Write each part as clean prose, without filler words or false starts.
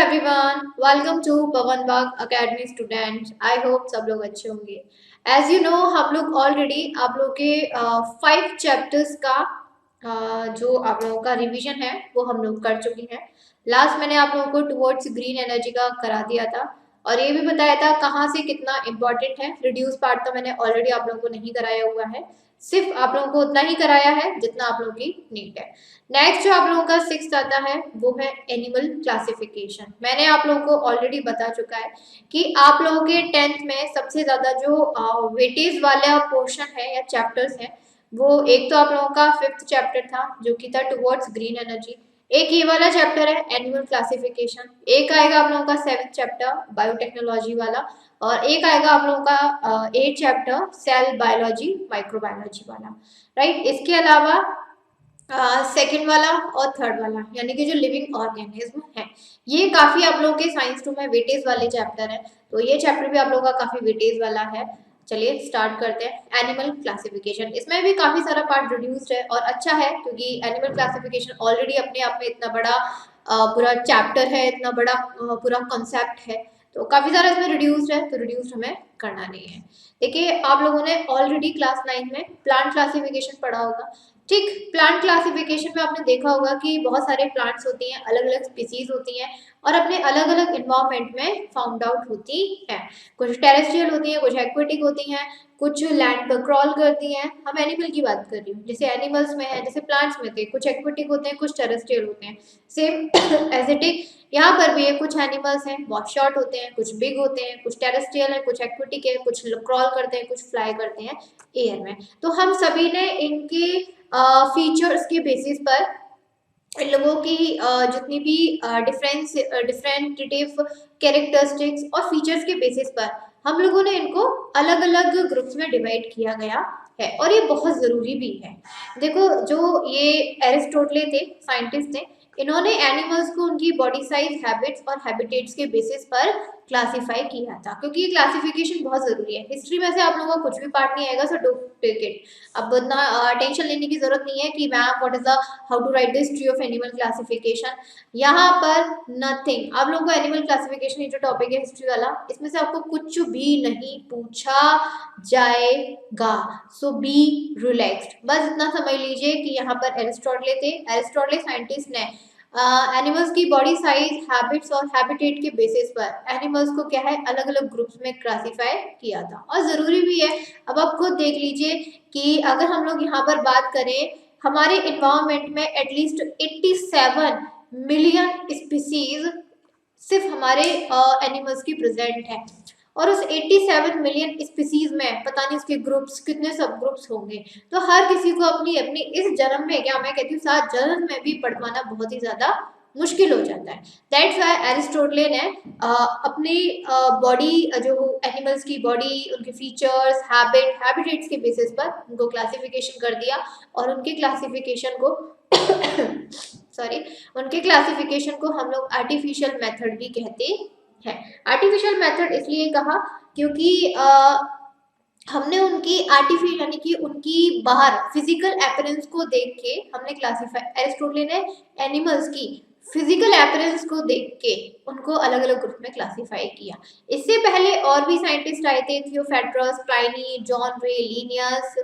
Everyone, welcome to Pawan Bagh academy students. I hope सब लोग अच्छे होंगे। एज यू नो, हम लोग ऑलरेडी आप लोग के 5 चैप्टर्स का जो आप लोगों का रिवीजन है वो हम लोग कर चुके हैं। लास्ट मैंने आप लोगों को टुवर्ड्स ग्रीन एनर्जी का करा दिया था और ये भी बताया था कहाँ से कितना इम्पोर्टेंट है। रिड्यूस पार्ट तो मैंने ऑलरेडी आप लोगों को नहीं कराया हुआ है, सिर्फ आप लोगों को उतना ही कराया है जितना आप लोगों की नीड है। नेक्स्ट जो आप लोगों का 6th आता है वो है एनिमल क्लासिफिकेशन। मैंने आप लोगों को ऑलरेडी बता चुका है कि आप लोगों के 10th में सबसे ज्यादा जो वेटेज वाला पोर्शन है या चैप्टर्स है वो एक तो आप लोगों का 5th चैप्टर था जो कि था टुवर्ड्स ग्रीन एनर्जी। एक ये वाला चैप्टर है एनिमल क्लासिफिकेशन। एक आएगा आप लोगों का 7th चैप्टर बायोटेक्नोलॉजी वाला और एक आएगा आप लोगों का 8th chapter cell biology microbiology वाला। राइट, इसके अलावा सेकंड वाला और थर्ड वाला यानी कि जो लिविंग ऑर्गेनिज्म है ये काफी आप लोगों के साइंस 2 में वेटेज वाले चैप्टर है, तो ये चैप्टर भी आप लोगों का काफी वेटेज वाला है। चलिए स्टार्ट करते हैं एनिमल क्लासिफिकेशन। इसमें भी काफी सारा पार्ट रिड्यूस्ड है और अच्छा है क्योंकि एनिमल क्लासिफिकेशन ऑलरेडी अपने आप में इतना बड़ा पूरा चैप्टर है, इतना बड़ा पूरा कॉन्सेप्ट है, तो काफी सारा इसमें रिड्यूस्ड है, तो रिड्यूस्ड हमें करना नहीं है। देखिए आप लोगों ने ऑलरेडी क्लास 9 में प्लांट क्लासिफिकेशन पढ़ा होगा। ठीक, प्लांट क्लासिफिकेशन में आपने देखा होगा कि बहुत सारे प्लांट्स होती हैं, अलग अलग स्पीसीज होती हैं और अपने अलग अलग इन्वायरमेंट में फाउंड आउट होती हैं। कुछ टेरेस्ट्रियल होती हैं, कुछ एक्वेटिक होती हैं, कुछ लैंड पर क्रॉल करती हैं। हम एनिमल की बात कर रही हूँ, जैसे एनिमल्स में है, जैसे प्लांट्स में थे, कुछ एक्वेटिक होते हैं, कुछ टेरेस्ट्रियल होते हैं। सेम एज इट इज यहाँ पर भी है, कुछ एनिमल्स हैं बहुत शॉर्ट होते हैं, कुछ बिग होते हैं, कुछ टेरेस्ट्रियल है, कुछ एक्वेटिक है, कुछ क्रॉल करते हैं, कुछ फ्लाई करते हैं एयर में। तो हम सभी ने इनके फीचर्स के बेसिस पर इन लोगों की जितनी भी डिफरेंटिव कैरेक्टरिस्टिक्स और फीचर्स के बेसिस पर हम लोगों ने इनको अलग अलग ग्रुप्स में डिवाइड किया गया है और ये बहुत ज़रूरी भी है। देखो, जो ये एरिस्टोटले थे, साइंटिस्ट थे, इन्होंने एनिमल्स को उनकी बॉडी साइज, हैबिट्स और हैबिटेट्स के बेसिस पर क्लासिफाई किया था, क्योंकि ये क्लासिफिकेशन बहुत ज़रूरी है। हिस्ट्री में से आप लोगों को कुछ भी पार्ट नहीं आएगा, सो डोंट टेक इट। अब इतना टेंशन लेने की जरूरत नहीं है कि ma'am what is the how to write the history of animal classification. यहाँ पर नथिंग, आप लोगों को एनिमल क्लासिफिकेशन ये जो टॉपिक है हिस्ट्री वाला, इसमें से आपको कुछ भी नहीं पूछा जाएगा, सो बी रिलैक्स्ड। बस इतना समझ लीजिए कि यहाँ पर एरिस्टोटले थे, एरिस्टोटले साइंटिस्ट ने एनिमल्स की बॉडी साइज, हैबिट्स और हैबिटेट के बेसिस पर एनिमल्स को क्या है अलग अलग ग्रुप्स में क्लासिफाई किया था और ज़रूरी भी है। अब आप खुद देख लीजिए कि अगर हम लोग यहाँ पर बात करें, हमारे इन्वायरमेंट में एटलीस्ट 87 मिलियन स्पीसीज सिर्फ हमारे एनिमल्स की प्रेजेंट है और उस 87 मिलियन स्पीसीज में पता नहीं उसके ग्रुप्स कितने सब ग्रुप्स होंगे। तो हर किसी को अपनी अपनी इस जन्म में, क्या मैं कहती हूँ 7 जन्म में भी पढ़ पाना बहुत ही ज्यादा मुश्किल हो जाता है। दैट्स व्हाई एरिस्टोटले ने अपनी बॉडी, जो एनिमल्स की बॉडी, उनके फीचर्स, हैबिटेट्स के बेसिस पर उनको क्लासिफिकेशन कर दिया और उनके क्लासिफिकेशन को सॉरी उनके क्लासिफिकेशन को हम लोग आर्टिफिशियल मेथड भी कहते हैं। आर्टिफिशियल मेथड इसलिए कहा क्योंकि हमने उनकी आर्टिफिशियल यानी कि उनकी बाहर फिजिकल अपीयरेंस को देख के हमने क्लासिफाई, एरिस्टोटले ने एनिमल्स की फिजिकल अपीयरेंस को देख के उनको अलग अलग ग्रुप में क्लासिफाई किया। इससे पहले और भी साइंटिस्ट आए थे, थियोफेट्रस, प्लाइनी, जॉन रे, लिनियस,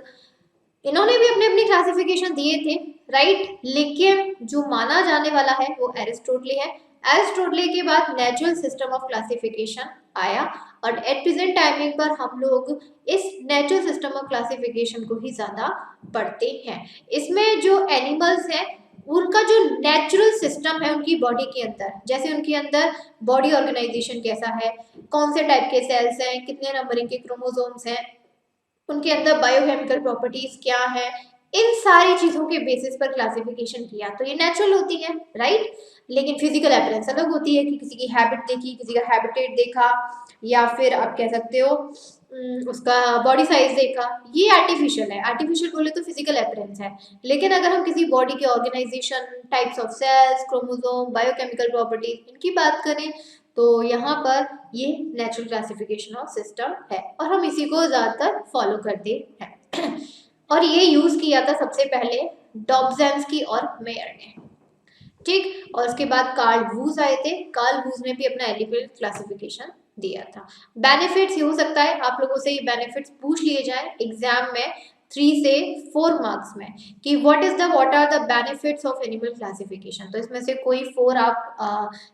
इन्होंने भी अपने अपने क्लासिफिकेशन दिए थे। राइट, लेकिन जो माना जाने वाला है वो एरिस्टोटले है। एरिस्टोटले के बाद नेचुरल सिस्टम ऑफ क्लासिफिकेशन आया और एट प्रेजेंट टाइमिंग पर हम लोग इस नेचुरल सिस्टम ऑफ क्लासिफिकेशन को ही ज्यादा पढ़ते हैं। इसमें जो एनिमल्स हैं उनका जो नेचुरल सिस्टम है उनकी बॉडी के अंदर, जैसे उनके अंदर बॉडी ऑर्गेनाइजेशन कैसा है, कौन से टाइप के सेल्स हैं, कितने नंबरिंग के क्रोमोसोम्स हैं, उनके अंदर बायोकेमिकल प्रॉपर्टीज क्या है, इन सारी चीजों के बेसिस पर क्लासिफिकेशन किया। तो ये नेचुरल होती है, राइट। लेकिन फिजिकल अपीयरेंस अलग होती है कि किसी की हैबिट देखी, किसी का हैबिटेट देखा, या फिर आप कह सकते हो उसका बॉडी साइज देखा, ये आर्टिफिशियल है। आर्टिफिशियल बोले तो फिजिकल अपीयरेंस है, लेकिन अगर हम किसी बॉडी के organisation, types of cells, chromosome, biochemical properties इनकी बात करें तो यहाँ पर ये नेचुरल क्लासिफिकेशन ऑफ सिस्टम है और हम इसी को ज़्यादातर फॉलो करते हैं। और ये यूज़ किया था सबसे पहले डॉब्जेंस्की और मेयर ने। ठीक। और उसके बाद कार्ल वूज आए थे, कार्ल वूज ने भी अपना एनिमल क्लासिफिकेशन दिया था। बेनिफिट्स ये हो सकता है आप लोगों से ये बेनिफिट्स पूछ लिए जाए एग्जाम में 3 से 4 मार्क्स में कि what are the benefits of animal classification. तो इसमें से कोई 4 आप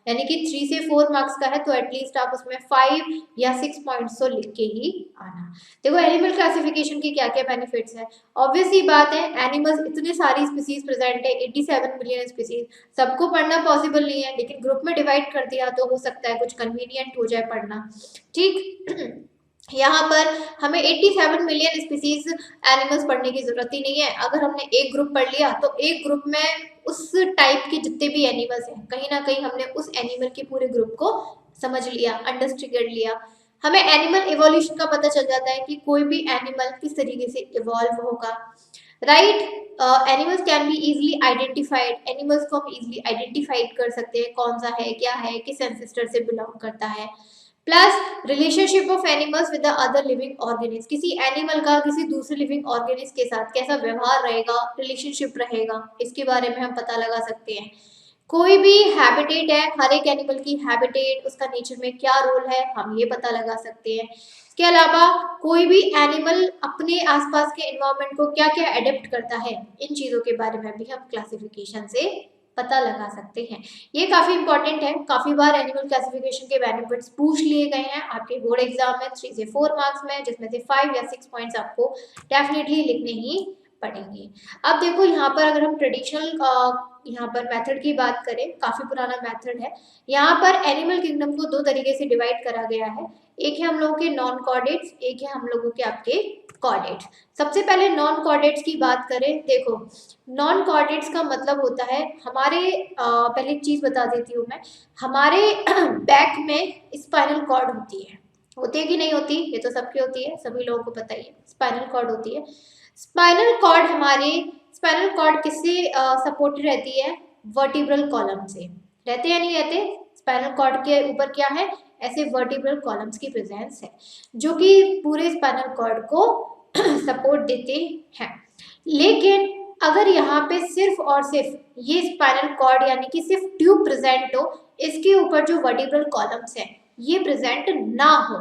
यानी कि 3 से 4 मार्क्स का है तो एटलीस्ट आप उसमें 5 या 6 पॉइंट्स तो लिख के ही आना। देखो एनिमल क्लासिफिकेशन के क्या क्या बेनिफिट्स है, ऑब्वियस ही बात है, एनिमल्स इतने सारी स्पीसीज प्रेजेंट है, 87 मिलियन स्पीसीज, सबको पढ़ना पॉसिबल नहीं है, लेकिन ग्रुप में डिवाइड कर दिया तो हो सकता है कुछ कन्वीनियंट हो जाए पढ़ना। ठीक। यहाँ पर हमें 87 मिलियन स्पीसीज एनिमल्स पढ़ने की जरूरत ही नहीं है। अगर हमने एक ग्रुप पढ़ लिया तो एक ग्रुप में उस टाइप के जितने भी एनिमल्स हैं कहीं ना कहीं हमने उस एनिमल के पूरे ग्रुप को समझ लिया, अंडरस्टैंड कर लिया। हमें एनिमल इवोल्यूशन का पता चल जाता है कि कोई भी एनिमल किस तरीके से इवॉल्व होगा, right. Animals can be easily identified, animals को हम इजिली आइडेंटिफाइड कर सकते हैं कौन सा है, क्या है, किस एंसेस्टर से बिलोंग करता है। Plus relationship of animals with the other living organisms, किसी एनिमल का किसी दूसरे लिविंग ऑर्गेनिज के साथ कैसा व्यवहार रहेगा, रिलेशनशिप रहेगा, इसके बारे में हम पता लगा सकते हैं। कोई भी हैबिटेट है, हर एक एनिमल की हैबिटेट, उसका नेचर में क्या रोल है, हम ये पता लगा सकते हैं। इसके अलावा कोई भी एनिमल अपने आसपास के एनवायरनमेंट को क्या क्या एडेप्ट करता है, इन चीज़ों के बारे में भी हम क्लासिफिकेशन से पता लगा सकते हैं। ये काफ़ी इंपॉर्टेंट है, काफ़ी बार एनिमल क्लासिफिकेशन के बेनिफिट्स पूछ लिए गए हैं आपके बोर्ड एग्जाम में 3 से 4 मार्क्स में, जिसमें से 5 या 6 पॉइंट्स आपको डेफिनेटली लिखने ही पड़ेंगे। अब देखो यहाँ पर अगर हम ट्रेडिशनल यहाँ पर मेथड की बात करें, काफी पुराना मेथड है। यहाँ पर एनिमल किंगडम को 2 तरीके से डिवाइड करा गया है, एक है हम लोगों के नॉन कॉर्डेट्स, एक है हम लोगों के आपके कॉर्डेट्स। सबसे पहले नॉन कॉर्डेट्स की बात करें, देखो नॉन कॉर्डेट्स का मतलब होता है हमारे पहले एक चीज बता देती हूँ मैं, हमारे बैक में स्पाइनल कॉर्ड होती है कि नहीं होती, ये तो सबकी होती है, सभी लोगों को पता ही है, स्पाइनल कॉर्ड होती है। स्पाइनल कॉर्ड हमारे, स्पाइनल कॉर्ड किससे सपोर्टेड रहती है, वर्टिब्रल कॉलम से, रहते या नहीं रहते, स्पाइनल कॉर्ड के ऊपर क्या है, ऐसे वर्टिब्रल कॉलम्स की प्रेजेंस है जो कि पूरे स्पाइनल कॉर्ड को सपोर्ट देते हैं। लेकिन अगर यहाँ पे सिर्फ और सिर्फ ये स्पाइनल कॉर्ड यानी कि सिर्फ ट्यूब प्रेजेंट हो, इसके ऊपर जो वर्टिब्रल कॉलम्स हैं ये प्रेजेंट ना हो,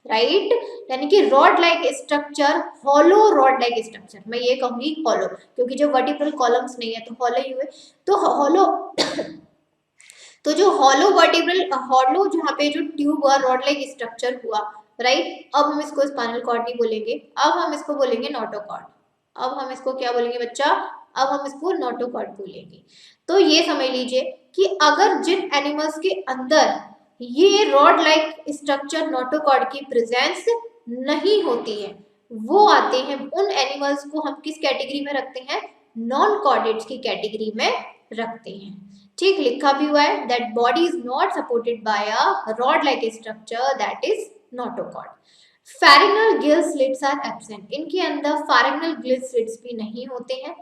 राइट, यानी कि rod like structure, hollow rod like structure, मैं ये कहूंगी हॉलो, क्योंकि जो वर्टिब्रल कॉलम्स नहीं है तो हॉलो ही हुए, तो हॉलो तो जो हॉलो वर्टिब्रल, हॉलो जहाँ पे जो ट्यूब और रॉड लाइक स्ट्रक्चर हुआ, राइट, अब हम इसको स्पाइनल कॉर्ड नहीं बोलेंगे, अब हम इसको बोलेंगे नोटोकॉर्ड। अब हम इसको क्या बोलेंगे बच्चा, अब हम इसको नोटोकॉर्ड बोलेंगे। तो ये समझ लीजिए कि अगर जिन एनिमल्स के अंदर ये रॉड लाइक स्ट्रक्चर नोटोकॉर्ड की प्रेजेंस नहीं होती है, वो आते हैं, उन एनिमल्स को हम किस कैटेगरी में रखते हैं, नॉन कॉर्डेट्स की कैटेगरी में रखते हैं। ठीक, लिखा भी हुआ है that body is not supported by a rod like structure that is notochord. Pharyngeal gill slits are absent, इनके अंदर फेरिनल गिल स्लिट्स भी नहीं होते हैं।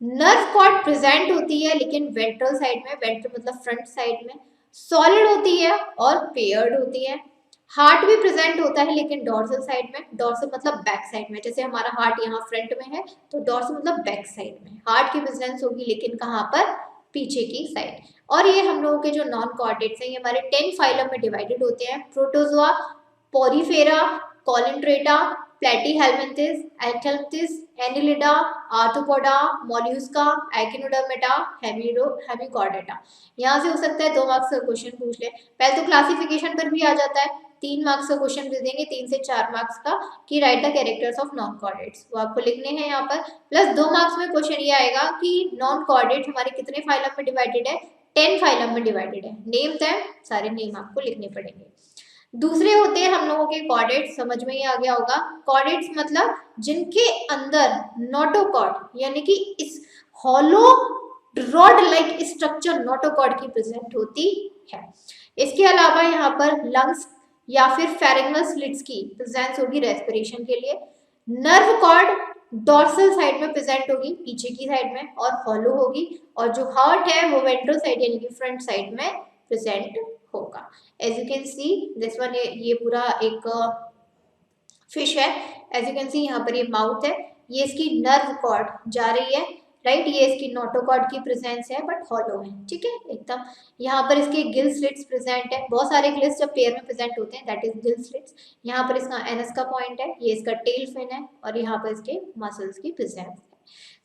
नर्व कॉर्ड प्रेजेंट होती है लेकिन वेंट्रल साइड में, वेंट्रल मतलब फ्रंट साइड में, सॉलिड होती है और पेयर्ड होती है। हार्ट भी प्रेजेंट होता है लेकिन डॉर्सल साइड में, डॉर्सल मतलब बैक साइड में, जैसे हमारा हार्ट यहाँ फ्रंट में है तो डॉर्सल मतलब बैक साइड में हार्ट की प्रेजेंस होगी, लेकिन कहाँ पर, पीछे की साइड। और ये हम लोगों के जो नॉन कॉर्डेट्स हैं ये हमारे 10 फाइलम में डिवाइडेड होते हैं, Protozoa, Porifera, Coelenterata, Platyhelminthes, Aschelminthes, Annelida, Arthropoda, Mollusca, Echinodermata, Hemichordata. यहाँ से हो सकता है 2 मार्क्स का क्वेश्चन पूछ ले, पहले तो क्लासिफिकेशन पर भी आ जाता है, 3 मार्क्स का क्वेश्चन दे देंगे, 3 से 4 मार्क्स का, कि right the characters of non chordates, वो आपको लिखने हैं यहाँ पर। प्लस 2 मार्क्स में क्वेश्चन ये आएगा कि नॉन कॉर्डेट हमारे कितने फाइलम में डिवाइडेड है, 10 फाइलम में डिवाइडेड है, नेम दैम, सारे नेम आपको लिखने पड़ेंगे। दूसरे होते हैं हम लोगों के कॉर्डेट्स, समझ में ही आ गया होगा, कॉर्डेट्स मतलब जिनके अंदर नोटोकॉर्ड यानी कि इस hollow rod like structure notochord की प्रेजेंट होती है। इसके अलावा यहाँ पर लंग्स या फिर फेरिंगल स्लिट्स की प्रेजेंस होगी रेस्पिरेशन के लिए। नर्व कॉर्ड डॉर्सल साइड में प्रेजेंट होगी, पीछे की साइड में, और हॉलो होगी, और जो हार्ट है वो वेंट्रल साइड यानी कि फ्रंट साइड में प्रेजेंट होगा। As you can see this one, ये पूरा एक फिश है, एज यू कैन सी यहाँ पर ये माउथ है, ये इसकी नर्व कॉर्ड जा रही है, राइट। ये इसकी नोटोकॉर्ड की प्रेजेंस है बट हॉलो है, ठीक है एकदम। यहाँ पर इसके गिल स्लिट्स प्रेजेंट है, बहुत सारे गिल्स जब पेयर में प्रेजेंट होते हैं दैट इज गिल स्लिट्स। यहाँ पर इसका एनस का पॉइंट है, ये इसका टेल फिन है और यहाँ पर इसके मसल्स की प्रेजेंस है।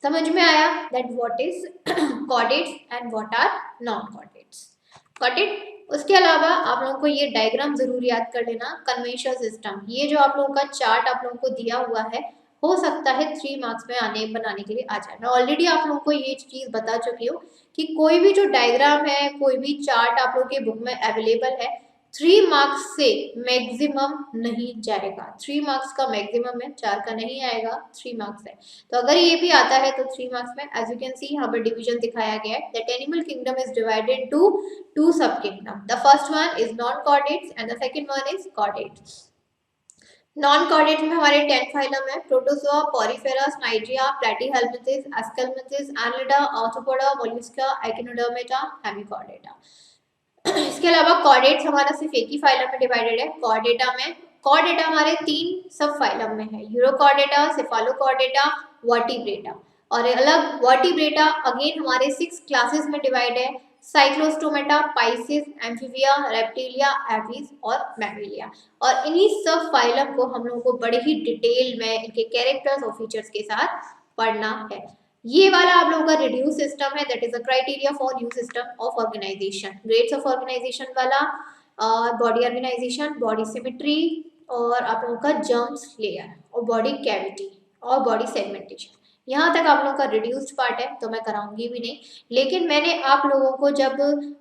समझ में आया that what is chordates and what are non chordates. Got it. उसके अलावा आप लोगों को ये डायग्राम जरूर याद कर लेना, कन्वेंशनल सिस्टम। ये जो आप लोगों का चार्ट आप लोगों को दिया हुआ है, हो सकता है 3 मार्क्स में आने बनाने के लिए आ जाए। मैं ऑलरेडी आप लोगों को ये चीज बता चुकी हूँ कि कोई भी जो डायग्राम है, कोई भी चार्ट आप लोगों के बुक में अवेलेबल है, 3 मार्क्स से मैक्सिमम नहीं जाएगा। 3 मार्क्स का मैक्सिमम है, 4 का नहीं आएगा, 3 मार्क्स है। तो अगर ये भी आता है तो 3 मार्क्स में। एज यू कैन सी यहाँ पर डिवीजन दिखाया गया है that animal kingdom is divided into 2 sub kingdom. The first one is non chordates and the second one is chordates. Non chordates में हमारे 10 फाइलम है, Protozoa, Porifera, Cnidaria, Platyhelminthes, Aschelminthes, Annelida, Arthropoda, Mollusca, Echinodermata, Hemichordata. इसके अलावा chordates हमारा सिर्फ एक ही phylum में डिवाइडेड है, कॉर्डेटा में। कॉर्डेटा हमारे 3 सब फाइलम में है, यूरोकॉर्डेटा, सेफालोकॉर्डेटा, वर्टिब्रेटा। और अलग वर्टिब्रेटा अगेन हमारे 6 क्लासेस में डिवाइड है, Cyclostomata, Pisces, amphibia, reptilia, Aves और मैमिलिया। और इन्हीं सब फाइलम को हम लोगों को बड़े ही डिटेल में इनके कैरेक्टर्स और फीचर्स के साथ पढ़ना है। ये वाला आप लोगों का रिड्यूस सिस्टम है, that is a criteria for new system of organization. Grades of organization वाला बॉडी ऑर्गेनाइजेशन, बॉडी सिमेट्री और आप लोगों का जर्म्स लेयर और बॉडी कैविटी और बॉडी सेगमेंटेशन। यहाँ तक आप लोगों का रिड्यूस्ड पार्ट है तो मैं कराऊंगी भी नहीं, लेकिन मैंने आप लोगों को जब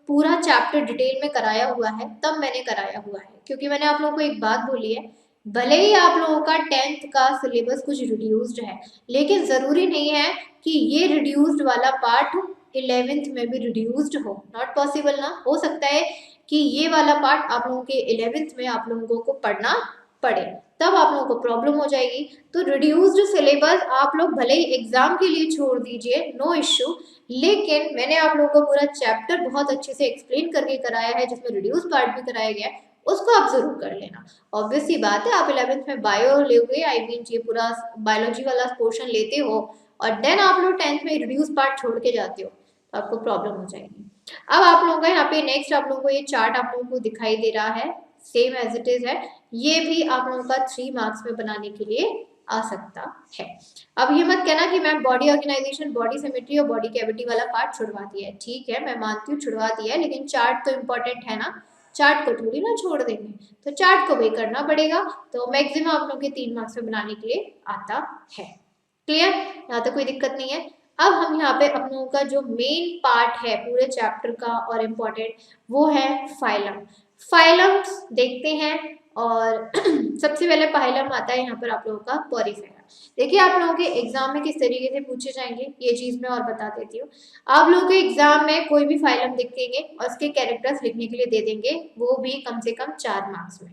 पूरा चैप्टर डिटेल में कराया हुआ है तब मैंने कराया हुआ है, क्योंकि मैंने आप लोगों को एक बात बोली है, भले ही आप लोगों का 10th का सिलेबस कुछ रिड्यूस्ड है, लेकिन ज़रूरी नहीं है कि ये रिड्यूस्ड वाला पार्ट 11th में भी रिड्यूस्ड हो। नॉट पॉसिबल ना, हो सकता है कि ये वाला पार्ट आप लोगों के 11th में आप लोगों को पढ़ना पड़े, तब आप लोगों को प्रॉब्लम हो जाएगी। तो रिड्यूस्ड सिलेबस आप लोग भले ही एग्जाम के लिए छोड़ दीजिए, नो इश्यू, लेकिन मैंने आप लोगों को पूरा चैप्टर बहुत अच्छे से एक्सप्लेन करके कराया है, जिसमें रिड्यूस पार्ट भी कराया गया है, उसको आप जरूर कर लेना। ऑब्वियस सी बात है, आप 11th में बायो लोगे, आई मीन ये पूरा बायोलॉजी वाला पोर्शन लेते हो और देन आप लोग 10th में रिड्यूस पार्ट छोड़ के जाते हो तो आपको प्रॉब्लम हो जाएगी। अब आप लोगों का यहाँ पे नेक्स्ट आप लोगों को ये चार्ट आप लोगों को दिखाई दे रहा है, सेम एज इट इज है, ये भी आप लोगों का 3 मार्क्स में बनाने के लिए आ सकता है। अब ये मत कहना कि ma'am body organization, body symmetry और बॉडी कैविटी वाला पार्ट छुड़वा दिया है। ठीक है, मैं मानती हूँ छुड़वा दिया है, लेकिन चार्ट तो इम्पोर्टेंट है ना, चार्ट को थोड़ी ना छोड़ देंगे, तो चार्ट को भी करना पड़ेगा। तो मैक्सिमम आप लोग के 3 मार्क्स में बनाने के लिए आता है। क्लियर, यहाँ तक कोई दिक्कत नहीं है। अब हम यहाँ पे हम लोगों का जो मेन पार्ट है पूरे चैप्टर का और इम्पोर्टेंट, वो है फाइलम। फाइलम्स देखते हैं और सबसे पहले फाइलम आता है यहाँ पर आप लोगों का पोरिफेरा। देखिए आप लोगों के एग्जाम में किस तरीके से पूछे जाएंगे ये चीज मैं और बता देती हूँ। आप लोगों के एग्जाम में कोई भी फाइलम दिखेंगे और उसके कैरेक्टर्स लिखने के लिए दे देंगे, वो भी कम से कम 4 मार्क्स में।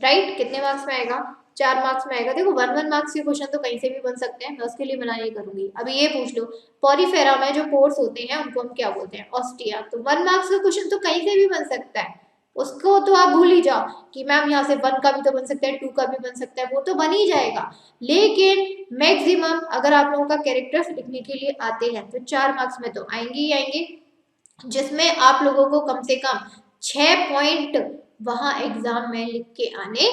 राइट, कितने मार्क्स में आएगा? 4 मार्क्स में आएगा। देखो 1 मार्क्स के क्वेश्चन तो कहीं से भी बन सकते हैं, मैं उसके लिए मना नहीं करूंगी। अभी ये पूछ लो पोरिफेरा में जो पोर्स होते हैं उनको हम क्या बोलते हैं? ऑस्टिया। तो 1 मार्क्स का क्वेश्चन तो कहीं से भी बन सकता है, उसको तो आप भूल ही जाओ कि मैम यहाँ से 1 का भी तो बन सकता है, 2 का भी बन सकता है, वो तो बन ही जाएगा। लेकिन मैक्सिमम अगर आप लोगों का कैरेक्टर्स लिखने के लिए आते हैं तो 4 मार्क्स में तो आएंगे ही आएंगे, जिसमें आप लोगों को कम से कम 6 पॉइंट वहां एग्जाम में लिख के आने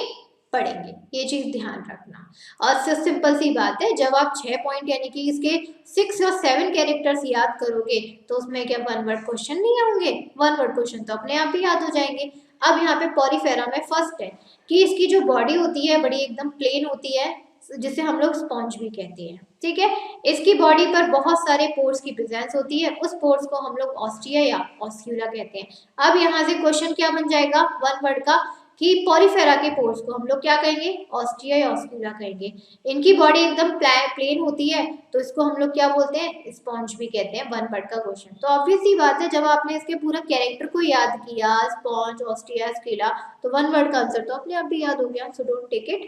पड़ेंगे, ये चीज ध्यान रखना। और सिंपल सी बात है, जब आप 6 पॉइंट यानी कि इसके 6 और 7 कैरेक्टर्स याद करोगे तो उसमें क्या 1 वर्ड क्वेश्चन नहीं होंगे? 1 वर्ड क्वेश्चन तो अपने आप ही याद हो जाएंगे। अब यहाँ पे पोरिफेरा में फर्स्ट है कि इसकी जो बॉडी होती है बड़ी एकदम प्लेन होती है, जिसे हम लोग स्पॉन्ज भी कहते हैं। ठीक है, इसकी बॉडी पर बहुत सारे पोर्स की प्रेजेंस होती है, उस पोर्स को हम लोग ऑस्टिया या ऑस्क्यूला कहते हैं। अब यहाँ से क्वेश्चन क्या बन जाएगा 1 वर्ड का कि पोरिफेरा के पोर्स को हम लोग क्या कहेंगे? ऑस्टिया या ऑस्क्यूला कहेंगे। इनकी बॉडी एकदम प्लेन होती है तो इसको हम लोग क्या बोलते हैं? स्पॉन्ज भी कहते हैं। 1 वर्ड का क्वेश्चन तो ऑब्वियस सी बात है, जब आपने इसके पूरा कैरेक्टर को याद किया स्पॉन्ज, ऑस्टिया, ऑस्क्यूला, तो 1 वर्ड का आंसर तो अपने आप भी याद हो गया। So don't take it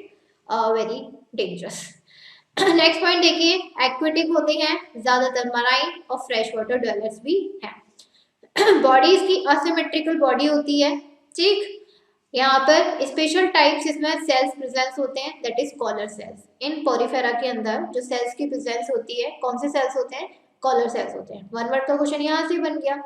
very dangerous. Next point देखिए, एक्वेटिक होते हैं ज्यादातर, मराइन और फ्रेश वाटर ड्वेलर्स भी हैं। बॉडी इसकी असिमेट्रिकल बॉडी होती है। ठीक, यहाँ पर स्पेशल टाइप्स इसमें सेल्स प्रेजेंस होते हैं, दैट इज कॉलर सेल्स। इन पोरिफेरा के अंदर जो सेल्स की प्रेजेंस होती है, कौन से सेल्स होते हैं? कॉलर सेल्स होते हैं। वन वर्ड का क्वेश्चन यहाँ से बन गया।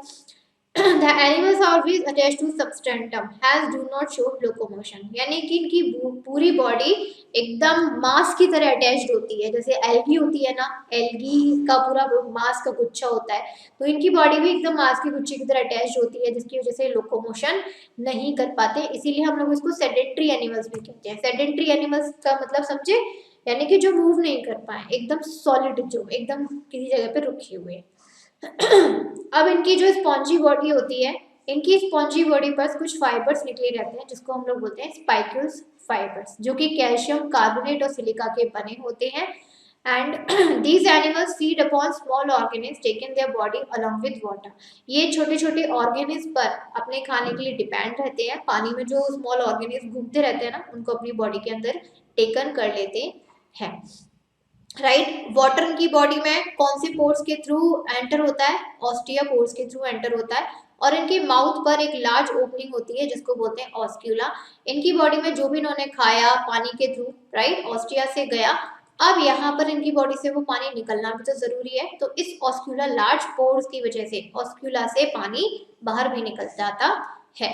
The animals are always attached to substratum, hence do not show locomotion। यानी कि इनकी पूरी बॉडी एकदम मांस की तरह अटैच्ड होती है, जैसे एल्गी होती है ना, एल्गी का पूरा मांस का गुच्छा होता है, तो इनकी बॉडी भी एकदम मांस के गुच्छे की तरह अटैच्ड होती है, जिसकी वजह से लोकोमोशन नहीं कर पाते। इसीलिए हम लोग इसको सेडेंट्री एनिमल्स भी कहते हैं। सेडेंट्री एनिमल्स का मतलब समझे, यानी कि जो मूव नहीं कर पाए, एकदम सॉलिड, जो एकदम किसी जगह पे रुके हुए। अब इनकी जो स्पॉन्जी बॉडी होती है, इनकी स्पॉन्जी बॉडी पर कुछ फाइबर्स निकले रहते हैं, जिसको हम लोग बोलते हैं स्पाइक्यूल्स फाइबर्स, जो कि कैल्शियम कार्बोनेट और सिलिका के बने होते हैं। And these animals feed upon small organisms taken their body along with water. ये छोटे छोटे ऑर्गेनिज पर अपने खाने के लिए डिपेंड रहते हैं। पानी में जो स्मॉल ऑर्गेनिज घूमते रहते हैं ना, उनको अपनी बॉडी के अंदर टेकन कर लेते हैं। राइट, वाटर की बॉडी में कौन से पोर्स के थ्रू एंटर होता है? ऑस्टिया पोर्स के थ्रू एंटर होता है। और इनके माउथ पर एक लार्ज ओपनिंग होती है, जिसको बोलते हैं ऑस्क्यूला। इनकी बॉडी में जो भी इन्होंने खाया पानी के थ्रू, राइट, ऑस्टिया से गया, अब यहाँ पर इनकी बॉडी से वो पानी निकलना भी तो जरूरी है, तो इस ऑस्क्यूला लार्ज पोर्स की वजह से ऑस्क्यूला से पानी बाहर भी निकल जाता है।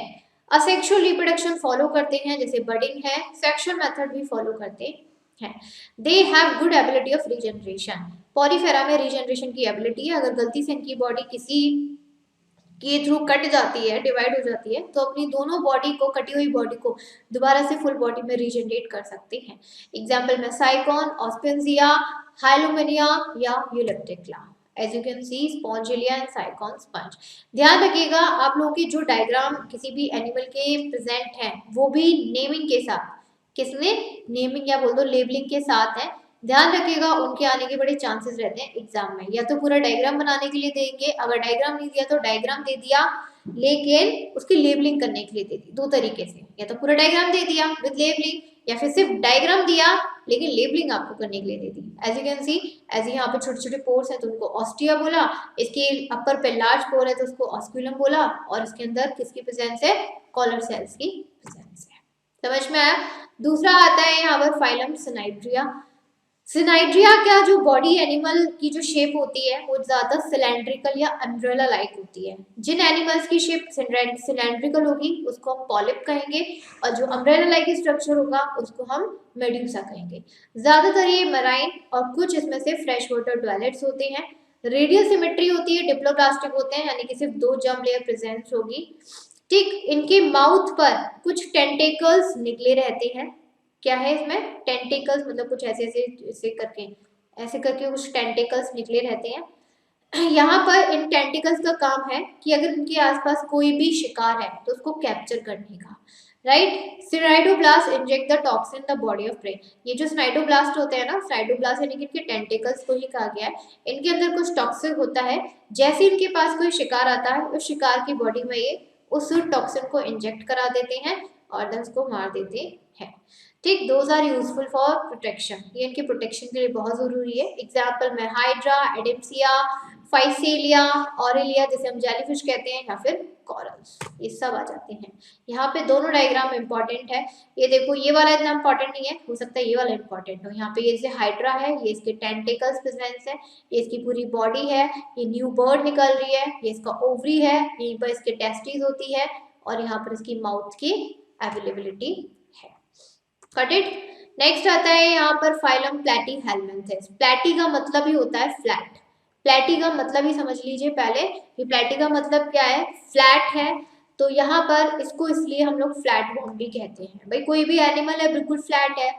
असेक्सुअल रिप्रोडक्शन फॉलो करते हैं, जैसे बर्डिंग है, सेक्सुअल मेथड भी फॉलो करते हैं। They have good ability of regeneration. Porifera में रीजनरेशन की एबिलिटी है। अगर गलती से इनकी बॉडी किसी के थ्रू कट जाती है, डिवाइड हो जाती है, तो अपनी दोनों बॉडी को, कटी हुई बॉडी को दोबारा से फुल बॉडी में रीजनरेट कर सकते हैं। एग्जाम्पल में साइकॉन, ऑस्पेंजिया, हाइलोमेनिया या यूलेप्टिक्ला। As you can see, Spongilla and Sycon sponge. ध्यान रखिएगा, आप लोगों के जो डायग्राम किसी भी एनिमल के प्रेजेंट हैं, वो भी नेमिंग के साथ, किसने नेमिंग या बोल दो लेबलिंग के साथ है। ध्यान रखिएगा, उनके आने के बड़े चांसेस रहते हैं एग्जाम में। या तो पूरा डायग्राम बनाने के लिए देंगे, अगर डायग्राम नहीं दिया तो डायग्राम दे दिया लेकिन उसकी लेबलिंग करने के लिए दे दी। दो तरीके से, या तो पूरा डायग्राम दे दिया विद लेबलिंग, या फिर सिर्फ डायग्राम दिया लेकिन लेबलिंग आपको करने के लिए दे दी। As you can see, as यहाँ पे छोटे छोटे पोर्स हैं तो उनको ऑस्टिया बोला, इसके अपर पे लार्ज पोर है तो उसको ऑस्क्यूलम बोला, और इसके अंदर किसकी प्रेजेंस है? कॉलर सेल्स की प्रेजेंस है। समझ में आया? दूसरा आता है यहाँ पर फाइलम सिनाइड्रिया। सिनाइड्रिया का जो बॉडी एनिमल की जो शेप होती है वो ज्यादा सिलेंड्रिकल या अम्ब्रेला लाइक होती है। जिन एनिमल्स की शेप सिलेंड्रिकल होगी उसको हम पॉलिप कहेंगे, और जो अम्ब्रेला लाइक स्ट्रक्चर होगा उसको हम मेड्यूसा कहेंगे। ज्यादातर ये मराइन और कुछ इसमें से फ्रेश वाटर डवेलेट्स होते हैं। रेडियल सिमेट्री होती है, डिप्लोप्लास्टिक होते हैं, यानी कि सिर्फ 2 जर्म लेयर प्रेजेंस होगी। ठीक, इनके माउथ पर कुछ टेंटेकल्स निकले रहते हैं। क्या है इसमें? टेंटिकल्स, मतलब कुछ ऐसे ऐसे करके कुछ टेंटिकल्स निकले रहते हैं। यहाँ पर इन टेंटिकल्स का काम है कि अगर इनके आसपास कोई भी शिकार है तो उसको कैप्चर करने का। Right, cnidoblast inject the toxin the body of prey. ये जो स्नाइडोब्लास्ट होते हैं ना, स्नाइडोब्लास्ट यानी कि इनके टेंटिकल्स को ही कहा गया है, इनके अंदर कुछ टॉक्सिन होता है। जैसे इनके पास कोई शिकार आता है, उस शिकार की बॉडी में ये उस टॉक्सिन को इंजेक्ट करा देते हैं और देन उसको मार देते हैं। ठीक, those are useful for protection. ये इनके प्रोटेक्शन के लिए बहुत जरूरी है। एग्जाम्पल में हाइड्रा, एडेम्सिया, फाइसेलिया, ऑरेलिया, जिसे हम जेलीफिश कहते हैं, या फिर कॉरल्स, ये सब आ जाते हैं। यहाँ पे दोनों डायग्राम इंपॉर्टेंट है। ये देखो, ये वाला इतना इंपॉर्टेंट नहीं है, हो सकता है ये वाला इंपॉर्टेंट हो। यहाँ पे ये जैसे हाइड्रा है, ये इसके टेंटिकल्स प्रेजेंस है, ये इसकी पूरी बॉडी है, ये न्यू बर्ड निकल रही है, ये इसका ओवरी है, यहीं पर इसके टेस्टिस होती है, और यहाँ पर इसकी माउथ की अवेलेबिलिटी है। Got it? नेक्स्ट आता है यहाँ पर फाइलम प्लैटीहेल्मिन्थेस। प्लैटी का मतलब ही होता है फ्लैट। प्लैटी का मतलब ही समझ लीजिए पहले कि प्लैटी का मतलब क्या है? फ्लैट है। तो यहाँ पर इसको इसलिए हम लोग फ्लैट वर्म भी कहते हैं। भाई कोई भी एनिमल है बिल्कुल फ्लैट है,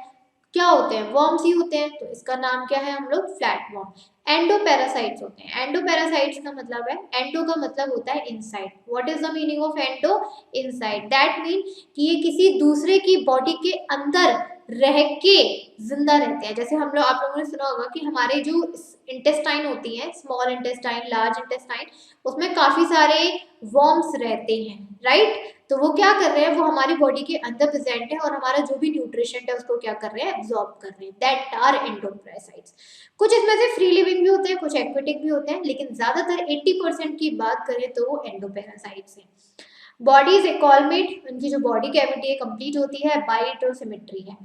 क्या होते हैं? वर्म्स ही होते हैं, तो इसका नाम क्या है? हम लोग फ्लैट वर्म। एंडोपैरासाइट्स होते हैं। एंडोपैरासाइट्स का मतलब है, एंडो का मतलब होता है inside. What is the meaning of endo? Inside. That mean कि ये किसी दूसरे की बॉडी के अंदर रह के जिंदा रहते हैं। जैसे हम लोग, आप लोगों ने सुना होगा कि हमारे जो इंटेस्टाइन होती है, स्मॉल इंटेस्टाइन, लार्ज इंटेस्टाइन, उसमें काफी सारे वर्म्स रहते हैं। राइट, तो वो क्या कर रहे हैं? वो हमारी बॉडी के अंदर प्रेजेंट है और हमारा जो भी न्यूट्रिशन है उसको क्या कर रहे हैं? एब्जॉर्ब कर रहे हैं। That are endoparasites. कुछ इसमें से फ्री लिविंग भी होते हैं, कुछ एक्वेटिक भी होते हैं, लेकिन ज्यादातर 80% की बात करें तो वो एंडोपैरासाइट्स हैं। बॉडी इज एकॉलमेट, उनकी जो बॉडी कैविटी है कंप्लीट होती है, बाइलेटरल सिमेट्री है।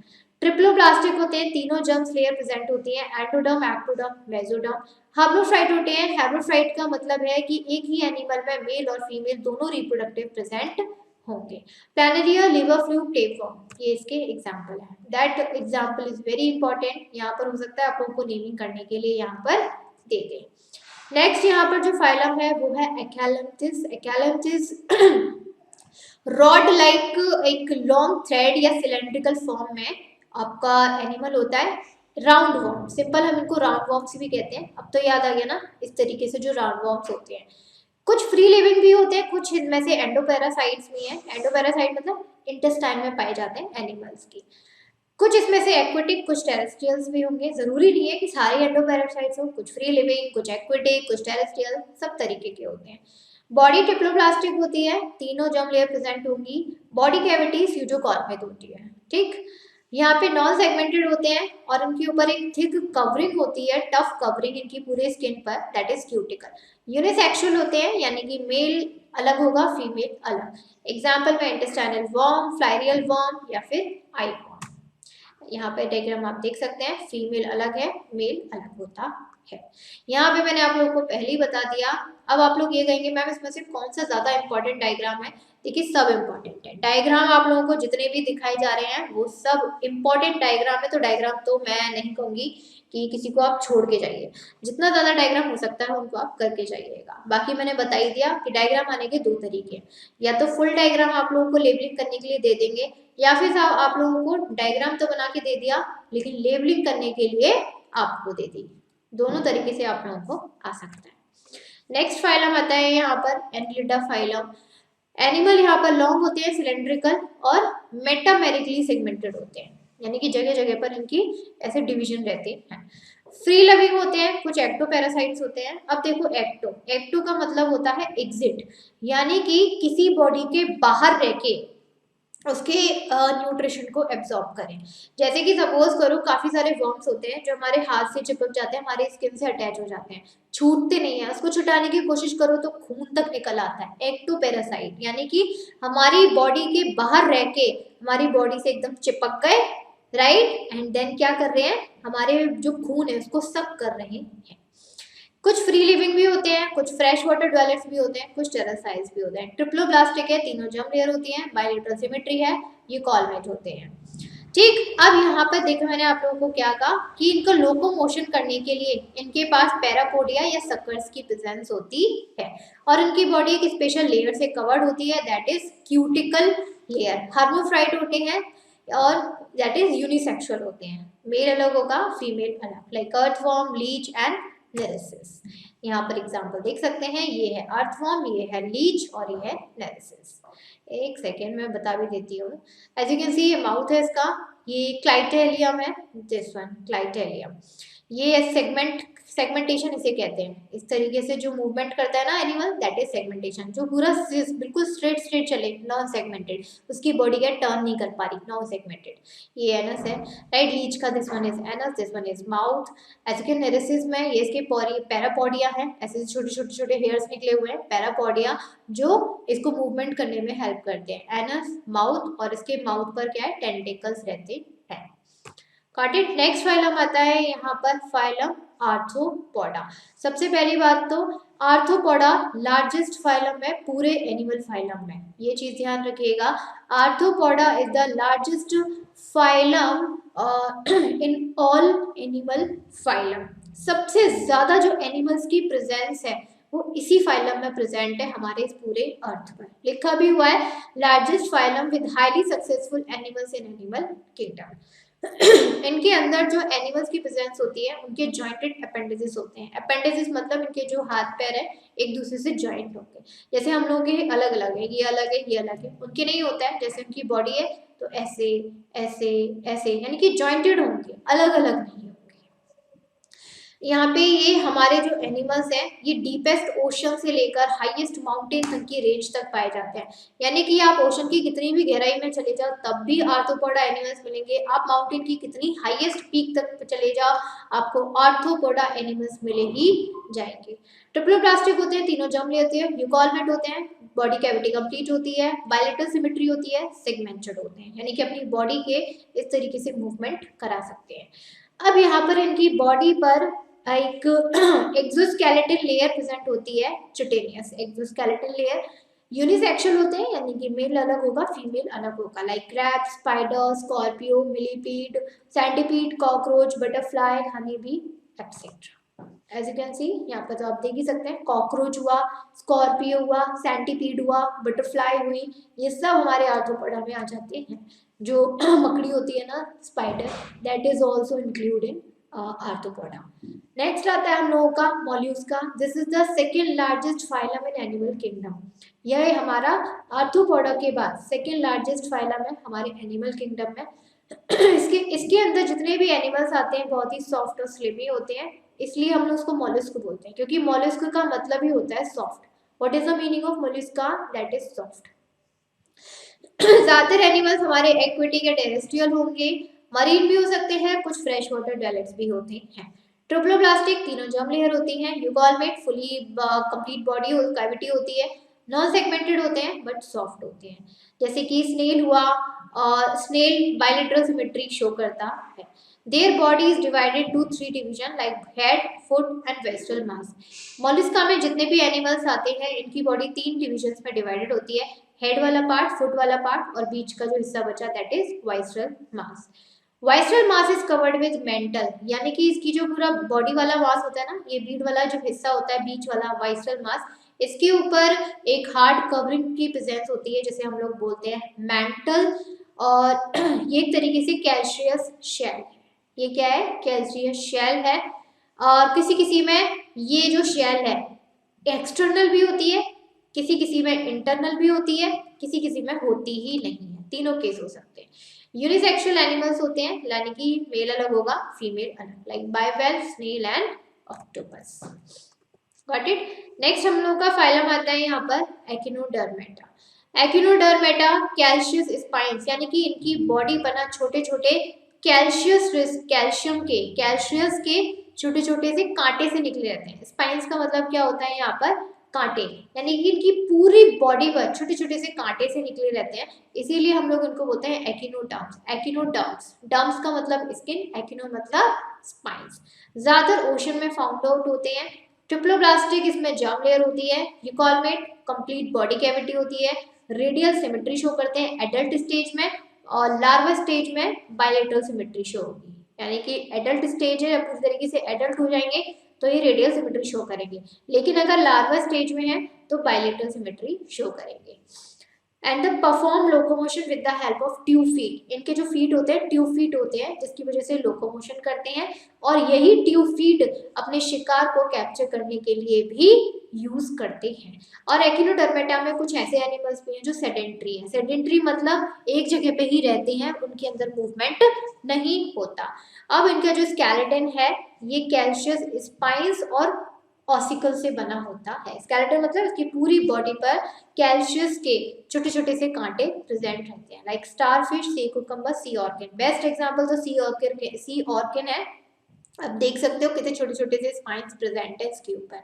ट्रिप्लोप्लास्टिक होते हैं, तीनों जर्म्स लेयर प्रेजेंट होती है, एंडोडर्म, एक्टोडर्म, मेसोडर्म। हैप्लोफाइट होते हैं, हैप्लोफाइट का मतलब है कि एक ही एनिमल में मेल और फीमेल दोनों रिप्रोडक्टिव प्रेजेंट होंगे। प्लानेरिया, लिवर फ्लूक, टेपवर्म, ये इसके एग्जांपल हैं। That example is very important. यहाँ पर हो सकता है आप लोगों को नेमिंग करने के लिए यहाँ पर दे दें। नेक्स्ट यहाँ पर जो फाइलम है वो है एक्यालैंथिस। एक्यालैंथिस रॉड लाइक एक लॉन्ग थ्रेड या सिलेंड्रिकल फॉर्म में आपका एनिमल होता है। राउंड वॉर्म, सिंपल हम इनको राउंड वॉर्म्स भी कहते हैं। अब तो याद आ गया ना, इस तरीके से जो राउंड वॉर्म्स होते हैं। कुछ फ्री लिविंग भी होते हैं, कुछ इनमें से एंडोपैरासाइट्स भी हैं। एंडोपैरासाइट मतलब इंटेस्टाइन में पाए जाते हैं एनिमल्स की। कुछ इसमें से एक्वेटिक, कुछ टेरेस्ट्रियल्स भी होंगे। जरूरी नहीं है कि सारे एंडोपैरासाइट्स हो, कुछ फ्री लिविंग, कुछ एक्वेटिक, कुछ टेरेस्ट्रियल, सब तरीके के होते हैं। बॉडी टिप्लोप्लास्टिक होती है, तीनों जर्म लेयर प्रेजेंट होंगी। बॉडी कैविटी स्यूडोकॉर्निक होती है, ठीक। यहाँ पे नॉन सेगमेंटेड होते हैं और इनके ऊपर एक थिक कवरिंग होती है, टफ कवरिंग इनकी पूरे स्किन पर, दैट इज क्यूटिकल। यूनिसेक्सुअल होते हैं, यानी कि मेल अलग होगा, फीमेल अलग। एग्जाम्पल में इंटेस्टाइनल वर्म, फ्लाइरियल वर्म या फिर आई वर्म। यहाँ पे डायग्राम आप देख सकते हैं, फीमेल अलग है, मेल अलग होता है। यहाँ पे मैंने आप लोगों को पहले ही बता दिया। अब आप लोग ये कहेंगे मैम इसमें से कौन सा ज्यादा इंपॉर्टेंट डायग्राम है। देखिए सब इंपॉर्टेंट है डायग्राम। आप लोगों को जितने भी दिखाए जा रहे हैं वो सब इंपॉर्टेंट डायग्राम है। तो डायग्राम तो मैं नहीं कहूंगी कि किसी को आप छोड़ के जाइए, जितना ज्यादा डायग्राम हो सकता है उनको आप करके जाइएगा। बाकी मैंने बता ही दिया कि डायग्राम आने के दो तरीके हैं, या तो फुल डायग्राम आप लोगों को लेबलिंग करने के लिए दे देंगे, या फिर आप लोगों को डायग्राम तो बना के दे दिया लेकिन लेबलिंग करने के लिए आपको दे दी। दोनों तरीके से आप लोगों को आ सकता है। नेक्स्ट फाइलम आता है यहाँ पर एनलिडा फाइलम। एनिमल यहाँ पर लॉन्ग होते हैं, सिलेंड्रिकल और मेटामेरिकली सेगमेंटेड होते हैं, यानी कि जगह जगह पर इनकी ऐसे डिवीजन रहते हैं। फ्री लिविंग होते हैं, कुछ एक्टो पैरासाइट्स होते हैं। अब देखो एक्टो, एक्टो का मतलब होता है एग्जिट, यानी कि किसी बॉडी के बाहर रह के उसके न्यूट्रिशन को एब्जॉर्ब करें। जैसे कि सपोज करो काफी सारे वर्म्स होते हैं जो हमारे हाथ से चिपक जाते हैं, हमारे स्किन से अटैच हो जाते हैं, छूटते नहीं है। उसको छुटाने की कोशिश करो तो खून तक निकल आता है। एक्टोपैरासाइट यानी कि हमारी बॉडी के बाहर रह के हमारी बॉडी से एकदम चिपक गए, राइट, एंड देन क्या कर रहे हैं, हमारे जो खून है उसको सक कर रहे हैं। कुछ फ्री लिविंग भी होते हैं, कुछ फ्रेश वाटर ड्वेलर्स भी होते हैं, कुछ टेरासाइट्स भी होते हैं। ट्रिप्लोप्लास्टिक है, तीनों जर्म लेयर होती हैं, बायलेटरल सिमेट्री है, ये कॉलमेट होते हैं, ठीक। अब यहाँ पर देखो मैंने आप लोगों को क्या कहा कि इनको लोकोमोशन करने के लिए इनके पास पैरापोडिया या सकर्स की प्रेजेंस होती है और इनकी बॉडी एक स्पेशल लेयर से कवर्ड होती है, दैट इज क्यूटिकल लेयर। हर्मोफ्राइट होते हैं और दैट इज यूनिसेक्सुअल होते हैं, मेल अलग होगा, फीमेल अलग, लाइक अर्थवर्म, लीच एंड नेरेसिस। यहाँ पर एग्जांपल देख सकते हैं, ये है अर्थवर्म, ये है लीच और ये है नेरेसिस। एक सेकेंड में बता भी देती हूँ। एज यू कैन सी ये माउथ है इसका, ये क्लाइटेलियम है, दिस वन क्लाइटेलियम। ये सेगमेंटेशन इसे कहते हैं। इस तरीके से जो मूवमेंट करता है ना एनिमल, दैट इज सेगमेंटेशन। जो पूरा बिल्कुल स्ट्रेट चले, नॉन सेगमेंटेड, उसकी बॉडी क्या टर्न नहीं कर पा रही, नॉन सेगमेंटेड। ये एनस है, राइट, लीच का this one is anus, this one is mouth. एसिकल नेरेसिस में ये इसके पैरापोडिया है, ऐसे छोटे छोटे छोटे हेयर्स निकले हुए हैं, पैरापोडिया, जो इसको मूवमेंट करने में हेल्प करते हैं। एनस, माउथ, और इसके माउथ पर क्या है, टेंटिकल्स रहते हैं। Got it. नेक्स्ट फाइलम आता है यहाँ पर फाइलम आर्थ्रोपोडा। सबसे पहली बात तो आर्थ्रोपोडा लार्जेस्ट फाइलम है पूरे एनिमल फाइलम में, ये चीज ध्यान रखिएगा। Arthropoda is the largest phylum in all animal phylum. सबसे ज्यादा जो एनिमल्स की प्रेजेंस है वो इसी फाइलम में प्रेजेंट है हमारे इस पूरे अर्थ पर। लिखा भी हुआ है largest phylum with highly successful animals in animal kingdom. इनके अंदर जो एनिमल्स की प्रेजेंस होती है उनके जॉइंटेड अपेंडिसेस होते हैं। अपेंडिसेस मतलब इनके जो हाथ पैर है एक दूसरे से जॉइंट होते हैं। जैसे हम लोग के अलग अलग है, ये अलग है, ये अलग है, उनके नहीं होता है। जैसे उनकी बॉडी है तो ऐसे ऐसे ऐसे, यानी कि जॉइंटेड होंगे, अलग अलग नहीं होंगे। यहाँ पे ये हमारे जो एनिमल्स हैं ये डीपेस्ट ओशन से लेकर हाईएस्ट माउंटेन तक की रेंज तक पाए जाते हैं। यानी कि आप ओशन की कितनी भी गहराई में चले जाओ तब भी आर्थ्रोपोडा एनिमल्स मिलेंगे। आप माउंटेन की कितनी हाईएस्ट पीक तक चले जाओ आपको आर्थ्रोपोडा एनिमल्स मिले ही जाएंगे। ट्रिप्लोप्लास्टिक होते हैं, तीनों जर्म लेते हैं, यूकॉलमेट होते हैं, बॉडी कैविटी कंप्लीट होती है, बायलेटरल सिमेट्री होती है, सेगमेंटेड होते हैं यानी कि अपनी बॉडी के इस तरीके से मूवमेंट करा सकते हैं। अब यहाँ पर इनकी बॉडी पर एक एक्सोस्केलेटन लेयर प्रेजेंट होती है, चुटेनियस एक्सोस्केलेटन लेयर। यूनिसेक्सुअल होते हैं यानी कि मेल अलग होगा फीमेल अलग होगा, like crab, spider, scorpion, millipede, centipede, cockroach, butterfly, honey bee etcetera. As you can see यहाँ पर तो आप देख ही सकते हैं, कॉकरोच हुआ, स्कॉर्पियो हुआ, सैंटीपीड हुआ, बटरफ्लाई हुई, ये सब हमारे आर्थ्रोपोडा में आ जाते हैं। जो मकड़ी होती है ना spider, that is also include in Arthropoda. Next आता है हम लोगों का Mollusca. This is the second largest phylum in animal kingdom. यह हमारा आर्थ्रोपोडा के बाद सेकेंड लार्जेस्ट फाइलम है हमारे एनिमल किंगडम में। इसके अंदर जितने भी एनिमल्स आते हैं बहुत ही सॉफ्ट और स्लिमी होते हैं, इसलिए हम लोग उसको मॉल्युस्क बोलते हैं, क्योंकि मॉल्युस्क का मतलब ही होता है soft. What is the meaning of Mollusca? That is soft. ज्यादातर एनिमल्स हमारे एक्वेटिक या टेरेस्ट्रियल होंगे, मरीन भी हो सकते हैं, कुछ फ्रेश वाटर डेलेट्स भी होते हैं। ट्रोप्लोप्लास्टिक तीनों जर्म लेयर होती हैं, यूगॉलमेट फुली कंप्लीट बॉडी कैविटी होती है, नॉन सेगमेंटेड होते हैं बट सॉफ्ट होते हैं। जैसे कि स्नेल हुआ, स्नेल बायलेटरल सिमेट्री शो करता है। Their body is divided to 3 division like head, foot and ventral mass. Mollusca में जितने भी एनिमल्स आते हैं इनकी बॉडी 3 डिविजन्स में डिवाइडेड होती है, हेड वाला पार्ट, फुट वाला पार्ट और बीच का जो हिस्सा बचा that is visceral mass. Visceral mass is covered with mantle, यानी कि इसकी जो पूरा बॉडी वाला मास होता है ना, ये बीड वाला जो हिस्सा होता है बीच वाला वाइसरल मास, इसके ऊपर एक हार्ड कवरिंग की प्रेजेंस होती है जिसे हम लोग बोलते हैं मेंटल। और ये एक तरीके से कैल्शियस शेल है। ये क्या है? कैल्शियस शेल है। और किसी किसी में ये जो शेल है एक्सटर्नल भी होती है, किसी किसी में इंटरनल भी होती है, किसी किसी में होती ही नहीं है, तीनों केस हो सकते हैं। यूनिसेक्सुअल एनिमल्स होते हैं यानी कि मेल अलग होगा फीमेल अलग, like bivalve, snail and octopus. Got it. Next हम लोग का फाइलम आता है यहाँ पर एकिनोडर्मेटा। एकिनोडर्मेटा कैल्शियस स्पाइन्स, यानी कि इनकी बॉडी बना छोटे छोटे कैल्शियस के छोटे छोटे से कांटे से निकले रहते हैं। स्पाइन्स का मतलब क्या होता है यहाँ पर? कांटे, यानी कि इनकी पूरी बॉडी पर छोटे छोटे से कांटे से निकले रहते हैं, इसीलिए हम लोग इनको बोलते हैं एकिनोडर्म्स। एकिनोडर्म्स, डर्म्स का मतलब स्किन, एकिनो मतलब स्पाइन्स। ज्यादातर ओशन में फाउंड आउट होते हैं। ट्रिप्लोप्लास्टिक इसमें जर्म लेयर होती है, यूकॉलमेट कंप्लीट बॉडी कैविटी होती है, रेडियल सिमेट्री शो करते हैं एडल्ट स्टेज में, और लार्वा स्टेज में बायलेटरल सिमेट्री शो होगी। यानी कि एडल्ट स्टेज है, जब पूरी तरीके से एडल्ट हो जाएंगे तो ये रेडियल सिमेट्री शो करेंगे, लेकिन अगर लार्वा स्टेज में है तो बायलेटरल सिमेट्री शो करेंगे। And the perform locomotion with the help of tube feet. इनके जो फीट होते हैं ट्यूब फीट होते हैं, जिसकी वजह से लोकोमोशन करते हैं, और यही ट्यूब फीट अपने शिकार को कैप्चर करने के लिए भी यूज करते हैं। और एकिनोडर्मेटा में कुछ ऐसे एनिमल्स भी हैं जो सेडेंट्री हैं। सेडेंट्री मतलब एक जगह पे ही रहते हैं, उनके अंदर मूवमेंट नहीं होता। अब इनका जो स्केलेटन है ये कैल्शियस स्पाइन्स और ऑसिकल से बना होता है। स्केलेटन मतलब इसकी पूरी बॉडी पर कैल्शियस के छोटे छोटे से कांटे प्रेजेंट रहते हैं, लाइक स्टारफिश, सी कुकुम्बर, सी ऑर्किन। बेस्ट एग्जांपल तो सी ऑर्किन है। अब देख सकते हो कितने छोटे छोटे से स्पाइन्स प्रेजेंट है इसके ऊपर।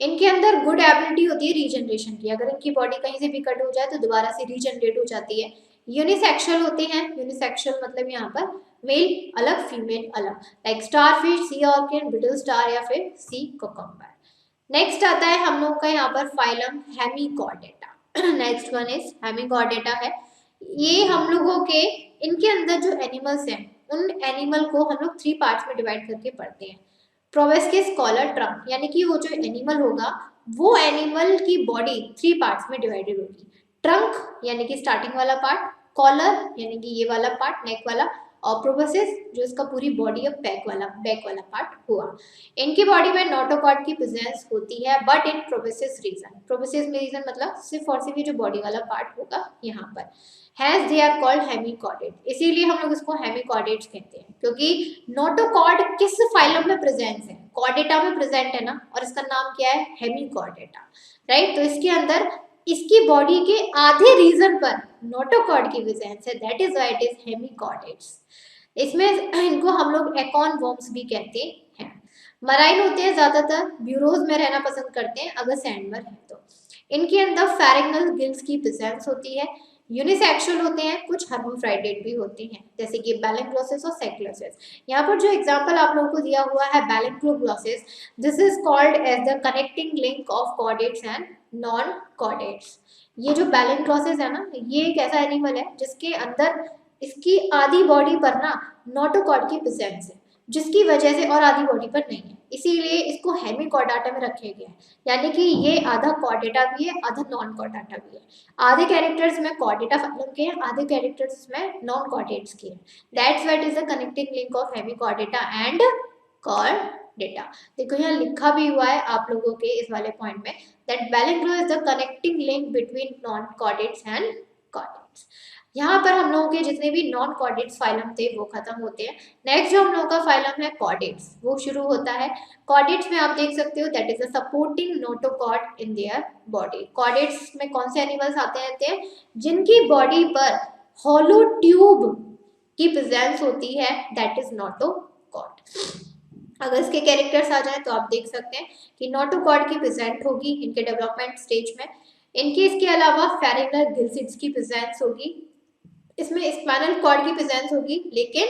इनके अंदर गुड एबिलिटी होती है रीजनरेशन की, अगर इनकी बॉडी कहीं से भी कट हो जाए तो दोबारा से रीजनरेट हो जाती है। यूनिसेक्सुअल होते हैं, यूनिसेक्सुअल मतलब यहाँ पर मेल अलग फीमेल अलग, लाइक स्टारफिश, सी ऑर्किन, ब्रिटल स्टार या फिर सी कुकुम्बर। नेक्स्ट आता है हम लोग का यहाँ पर phylum Hemichordata. Next one is Hemichordata है। ये हम लोगों के इनके अंदर जो एनिमल्स हैं उन एनिमल को हम लोग 3 पार्ट्स में डिवाइड करके पढ़ते हैं। प्रोबेस्किस, कॉलर, ट्रंक, यानी कि वो जो एनिमल होगा वो एनिमल की बॉडी 3 पार्ट्स में डिवाइडेड होगी। ट्रंक यानी कि स्टार्टिंग वाला पार्ट, कॉलर यानी कि ये वाला पार्ट नेक वाला, और प्रोबेसिस जो इसका पूरी बॉडी ऑफ बैक वाला पार्ट हुआ। इनकी बॉडी में नोटोकॉर्ड की प्रेजेंस होती है बट इन प्रोबेसिस रीजन। प्रोबेसिस में रीजन मतलब सिर्फ और सिर्फ ये जो बॉडी वाला पार्ट होगा यहाँ पर। Has they are called hemichordate, इसीलिए हम लोग इसको हेमिकॉर्डेट्स कहते हैं, क्योंकि नोटोकॉर्ड किस फाइलम में प्रेजेंस है? कॉर्डेटा में प्रेजेंट है ना, और इसका नाम क्या है, हेमिकॉर्डेटा, राइट। तो इसके अंदर इसकी बॉडी के आधे रीजन पर नोटोकॉर्ड की प्रेजेंस है, that is why it is hemichordates. इसमें इनको हम लोग एकॉन वर्म्स भी कहते हैं। मराइन होते हैं, ज्यादातर ब्यूरोज में रहना पसंद करते हैं अगर सैंडमर है तो। इनके अंदर फेरिंगल गिल्स की प्रेजेंस होती है। यूनिसेक्सुअल होते हैं, कुछ हर्माफ्रोडिट भी होते हैं, जैसे कि बैलेंग्लोसिस और सेक्लोसिस। यहाँ पर जो एग्जांपल आप लोगों को दिया हुआ है Balanoglossus, this is called as the connecting link of chordates and non chordates. ये जो बैलेंग्लोसिस है ना, ये एक ऐसा एनिमल है जिसके अंदर इसकी आधी बॉडी पर ना नोटोकॉर्ड की प्रेजेंस है, जिसकी वजह से, और आधी बॉडी पर नहीं है, इसीलिए इसको हेमिकॉर्डाटा में रखे गया है। यानी कि ये आधा कॉर्डेटा भी है, आधा नॉन कॉर्डेटा भी है। आधे कैरेक्टर्स में कॉर्डेटा फाइलम के हैं, आधे कैरेक्टर्स में नॉन कॉर्डेट्स के हैं। That's what is the connecting link of Hemichordata and Chordata. देखो यहाँ लिखा भी हुआ है आप लोगों के इस वाले पॉइंट में, that Balanoglossus is the connecting link between non chordates and chordates. यहाँ पर हम लोगों के जितने भी नॉन कॉर्डेट्स फाइलम थे वो खत्म होते हैं। नेक्स्ट जो हम लोगों का फाइलम है कॉर्डेट्स, वो शुरू होता है। कॉर्डेट्स में आप देख सकते हो that is a supporting notochord in their body. Chordates में कौन से एनिमल्स आते रहते हैं, जिनकी बॉडी पर हॉलो ट्यूब की प्रेजेंस होती है, दैट इज नोटोकॉर्ड। अगर इसके कैरेक्टर्स आ जाए तो आप देख सकते हैं कि नोटोकॉर्ड की प्रेजेंट होगी इनके डेवलपमेंट स्टेज में। इनके इसके अलावा फेरिंगल गिल्सिड्स की प्रेजेंस होगी, इसमें स्पाइनल कॉर्ड की प्रेजेंस होगी लेकिन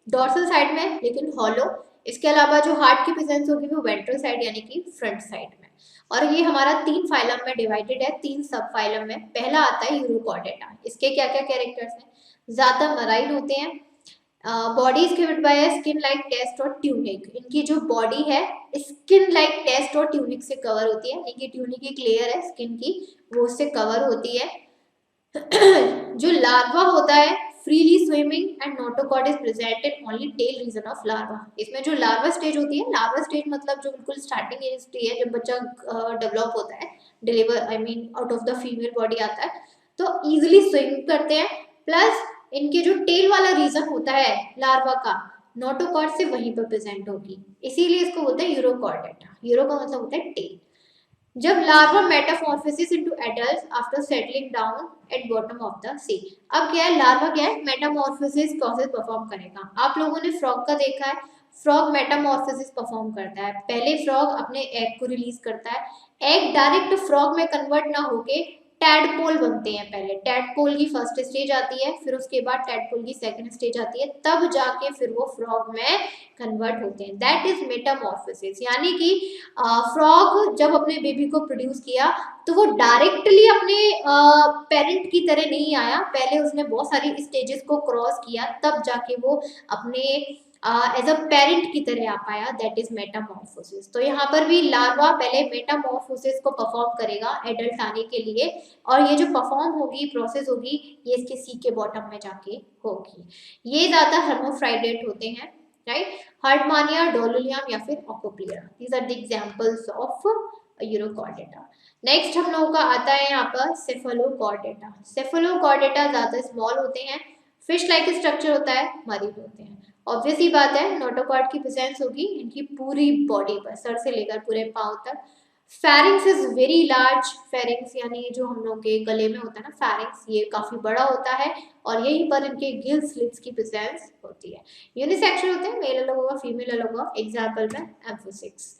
डॉर्सल साइड में, लेकिन हॉलो। इसके अलावा जो हार्ट की प्रेजेंस होगी वो वेंट्रल साइड यानी कि फ्रंट साइड में। और ये हमारा 3 फाइलम में डिवाइडेड है, 3 सब फाइलम में। पहला आता है यूरोकॉर्डेटा। इसके क्या क्या कैरेक्टर्स हैं, ज्यादा मराइन होते हैं, body is given by skin like test और ट्यूनिक। इनकी जो बॉडी है स्किन लाइक टेस्ट और ट्यूनिक से कवर होती है, इनकी ट्यूनिक एक लेयर है स्किन की, वो उससे कवर होती है। जो लार्वा होता है freely swimming and notochord is present in only tail region of larva. इसमें जो लार्वा स्टेज होती है, लार्वा स्टेज मतलब जो बिल्कुल स्टार्टिंग एज है जब बच्चा डेवलप होता है, deliver I mean out of the female body आता है, तो इजीली स्विम करते हैं। प्लस इनके जो टेल वाला रीजन होता है लार्वा का, नोटोकॉर्ड से वहीं पर प्रेजेंट होगी, इसीलिए इसको बोलते हैं यूरोकॉर्डेटा। यूरो का मतलब होता है टेल। जब larva metamorphosis into adult after settling down at bottom of the sea. अब क्या है, लार्वा क्या है, मेटामॉर्फोसिस प्रोसेस परफॉर्म करेगा। आप लोगों ने फ्रॉग का देखा है, फ्रॉग मेटामॉर्फोसिस परफॉर्म करता है। पहले फ्रॉग अपने एग को रिलीज करता है, एग डायरेक्ट फ्रॉग में कन्वर्ट ना होके टैडपोल बनते हैं। पहले टैडपोल की फर्स्ट स्टेज आती है, फिर उसके बाद टैडपोल की सेकंड स्टेज आती है, तब जाके फिर वो फ्रॉग में कन्वर्ट होते हैं। That is Metamorphosis. यानी कि फ्रॉग जब अपने बेबी को प्रोड्यूस किया तो वो डायरेक्टली अपने पेरेंट की तरह नहीं आया, पहले उसने बहुत सारी स्टेजेस को क्रॉस किया, तब जाके वो अपने एज अ पेरेंट की तरह आ पाया, दैट इज मेटामॉर्फोसिस। तो यहाँ पर भी लार्वा पहले मेटामॉर्फोसिस को परफॉर्म करेगा एडल्ट आने के लिए, और ये जो परफॉर्म होगी प्रोसेस होगी ये इसके सी के बॉटम में जाके होगी। ये ज्यादा हर्माफ्रोडिट होते हैं, राइट। हर्डमानिया, डोलुलियम या फिर Oikopleura, these are the examples of Urochordata. Next हम लोगों का आता है यहाँ पर सेफलोकॉर्डेटा। सेफलोकॉर्डेटा ज्यादा स्मॉल होते हैं, फिश लाइक स्ट्रक्चर होता है, मरीन होते हैं। ऑब्वियस ही बात है नोटोकॉर्ड की प्रेजेंस होगी इनकी पूरी बॉडी पर, सर से लेकर पूरे पांव तक। Pharynx is very large. Pharynx यानी जो हम लोग के गले में होता है ना फेरिंग्स, ये काफी बड़ा होता है और यहीं पर इनके गिल स्लिट्स की प्रेजेंस होती है। यूनिसेक्सुअल होते हैं, मेल अलग होगा फीमेल अलग होगा, एग्जाम्पल में एम्फोसिक्स।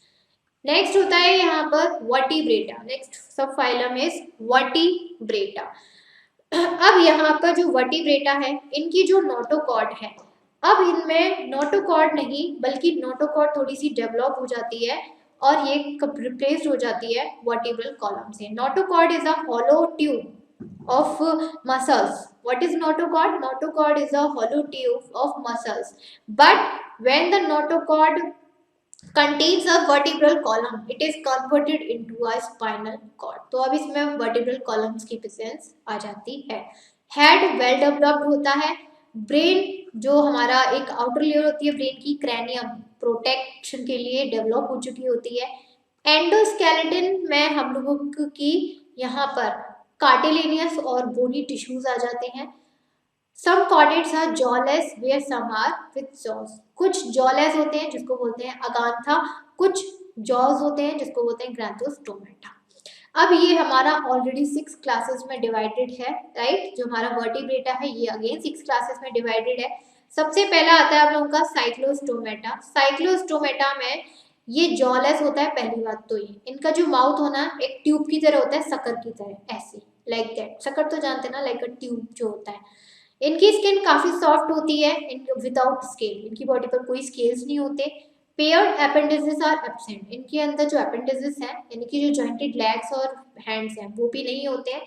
नेक्स्ट होता है यहाँ पर वर्टिब्रेटा। नेक्स्ट सब फाइलम इज वर्टिब्रेटा। अब यहाँ पर जो वर्टिब्रेटा है इनकी जो नोटोकॉर्ड है, अब इनमें नोटोकॉर्ड नहीं बल्कि नोटोकॉर्ड थोड़ी सी डेवलप हो जाती है और ये रिप्लेस्ड हो जाती है वर्टिब्रल कॉलम से। Notochord is a hollow tube of muscles. What is notochord? Notochord is a hollow tube of muscles. But when the notochord contains a vertebral column, it is converted into a spinal cord. तो अब इसमें vertebral columns की presence आ जाती है। Head well developed होता है। Brain जो हमारा एक आउटर लेयर होती है ब्रेन की, क्रैनियम प्रोटेक्शन के लिए डेवलप हो चुकी होती है। एंडोस्केलेटन में हम लोगों की यहाँ पर कार्टिलेनियस और बोनी टिश्यूज आ जाते हैं। Some chordates are jawless where some are with jaws. कुछ जॉलेस होते हैं जिसको बोलते हैं अगांथा, कुछ जॉज होते हैं जिसको बोलते हैं ग्रैंथोस्टोमेटा। अब ये हमारा ऑलरेडी 6 क्लासेस में डिवाइडेड है, राइट। जो हमारा वर्टिब्रेटा है ये अगेन 6 क्लासेस में डिवाइडेड है। सबसे पहला आता है आप लोगों का साइक्लोस्टोमेटा। साइक्लोस्टोमेटा में ये जॉलेस होता है, पहली बात तो ये इनका जो माउथ होना एक ट्यूब की तरह होता है, शक्कर की तरह, ऐसे लाइक दैट। शक्कर तो जानते हैं ना, लाइक अ ट्यूब जो होता है। इनकी स्किन काफी सॉफ्ट होती है, विदाउट स्केल, इनकी बॉडी पर कोई स्केल्स नहीं होते। पेयर्ड एपेंडिसेस आर एब्सेंट, इनके अंदर जो एपेंडिसेस हैं यानी कि जो जॉइंटेड लेग्स और हैंड्स हैं वो भी नहीं होते हैं।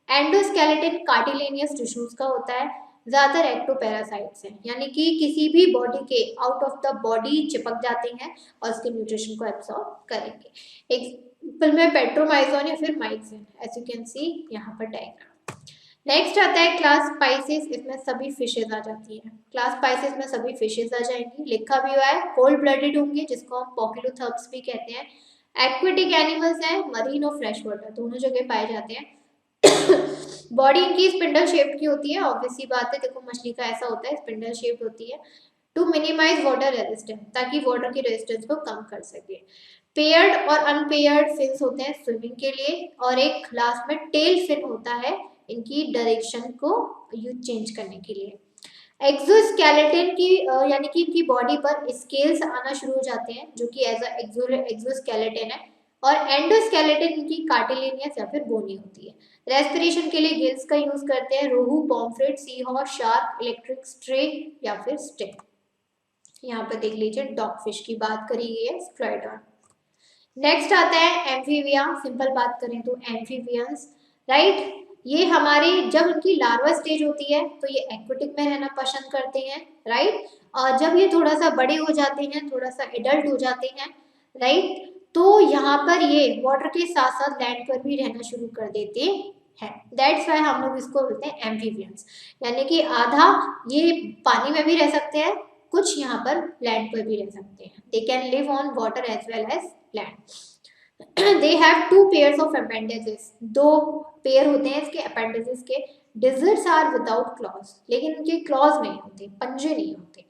एंडोस्केलेटन कार्टिलेनियस टिश्यूज का होता है, ज्यादातर एक्टोपैरासाइट्स हैं यानी कि किसी भी बॉडी के आउट ऑफ द बॉडी चिपक जाते हैं और उसके न्यूट्रिशन को एब्सॉर्ब करेंगे। एग्जाम्पल में पेट्रोमाइजोन या फिर माइक्सिन, एज यू कैन सी यहाँ पर डायग्राम। नेक्स्ट आता है क्लास स्पाइसेस, इसमें सभी फिशेज आ जाती हैं। क्लास स्पाइसेस में सभी फिशेज आ जाएंगी, लिखा भी हुआ है। कोल्ड ब्लडेड होंगे जिसको हम पोकिलोथर्प्स भी कहते हैं। एक्वेटिक एनिमल्स हैं, मरीन और फ्रेश वाटर दोनों जगह पाए जाते हैं। बॉडी इनकी स्पिंडल शेप्ड की होती है, ऑब्वियस सी बात है, देखो मछली का ऐसा होता है, स्पिंडल शेप्ड होती है। टू मिनिमाइज वाटर रेजिस्टेंस, ताकि वाटर की रेजिस्टेंस को कम कर सके। पेयर्ड और अनपेयर्ड फिन्स होते हैं स्विमिंग के लिए, और एक लास्ट में टेल फिन होता है इनकी डायरेक्शन को चेंज करने के लिए। एक्सोस्केलेटन की यानी कि इनकी बॉडी पर स्केल्स आना शुरू हो जाते हैं जो कि एज एक्सोस्केलेटन है, और एंडोस्केलेटन इनकी कार्टिलेनियस या फिर बोनी होती है। रेस्पिरेशन के लिए गिल्स का यूज करते हैं, रोहू, pomfret, sea horse, shark, electric stray या फिर स्टिंग। यहाँ पर देख लीजिए डॉग फिश की बात करी गई है, स्ट्राइडॉन। नेक्स्ट आता है एम्फीबिया। सिंपल बात करें तो एम्फीबियंस, राइट। ये हमारे जब इनकी लार्वा स्टेज होती है तो ये एक्वेटिक में रहना पसंद करते हैं, राइट। और जब ये थोड़ा सा बड़े हो जाते हैं, थोड़ा सा एडल्ट हो जाते हैं, राइट, तो यहाँ पर ये वाटर के साथ साथ लैंड पर भी रहना शुरू कर देते हैं। दैट्स वाई हम लोग इसको बोलते हैं एम्फीबियंस, यानी कि आधा ये पानी में भी रह सकते हैं, कुछ यहाँ पर लैंड पर भी रह सकते हैं। They can live on water as well as land. They have 2 pairs of appendages, 2 pair होते हैं इसके अपेंडेजेस के। डिजिट्स आर विदाउट क्लॉज, लेकिन इनके क्लॉज नहीं होते, पंजे नहीं होते।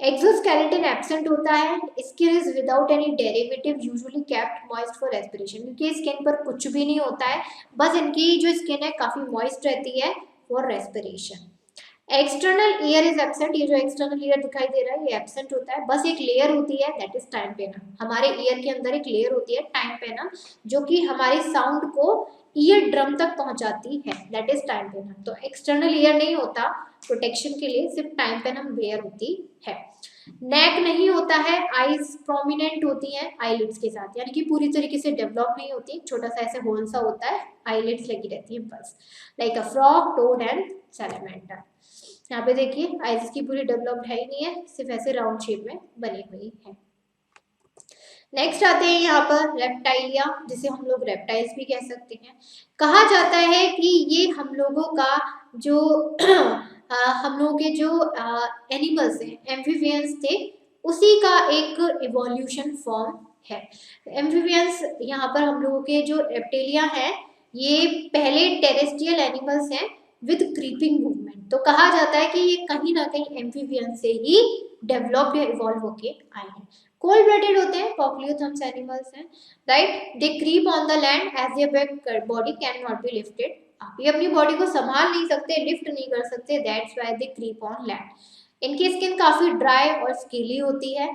एक्सोस्केलेटन एब्सेंट होता है, skin is without any derivative, usually kept moist for respiration. इनकी स्किन पर कुछ भी नहीं होता है, बस इनकी जो स्किन है काफी मॉइस्ट रहती है for respiration. External ear is absent, ये जो एक्सटर्नल ईयर दिखाई दे रहा है ये एब्सेंट होता है, बस एक लेयर होती है दैट इज टाइम्पेनम। हमारे ईयर के अंदर एक लेयर होती है टाइम्पेनम जो कि हमारी साउंड को ईयर ड्रम तक पहुंचाती है, दैट इज टाइम्पेनम। तो एक्सटर्नल ईयर नहीं होता, प्रोटेक्शन के लिए सिर्फ टाइम्पेनम लेयर होती है। नेक नहीं होता है, आईज प्रोमिनेंट होती हैं आईलिड्स के साथ, यानी कि पूरी तरीके से डेवलप नहीं होती, छोटा सा ऐसे होल सा होता है, आईलिड्स लगी रहती है बस, like a frog, toad and salamander. यहाँ पे देखिए आइज की पूरी डेवलप्ड है ही नहीं है, सिर्फ ऐसे राउंड शेप में बनी हुई है। नेक्स्ट आते हैं यहाँ पर रेप्टाइलिया, जिसे हम लोग रेप्टाइल्स भी कह सकते हैं। कहा जाता है कि ये हम लोगों का जो हम लोगों के जो एनिमल्स हैं, एम्फीबियंस थे, उसी का एक इवोल्यूशन फॉर्म है। एम्फीबियंस यहाँ पर हम लोगों के जो रेप्टेलिया है ये पहले टेरेस्ट्रियल एनिमल्स हैं विद क्रीपिंग मूवमेंट। तो कहा जाता है कि ये कहीं ना कहीं एम्फीबियंस से ही डेवलप या इवॉल्व होके आए हैं। कोल्ड ब्लडेड होते हैं, पोकिलोथर्म्स एनिमल्स हैं, right. They creep on the land as their body can not be lifted. ये अपनी बॉडी को संभाल नहीं सकते, लिफ्ट नहीं कर सकते, that's why they creep on land. इनकी स्किन काफी ड्राई और स्केली होती है।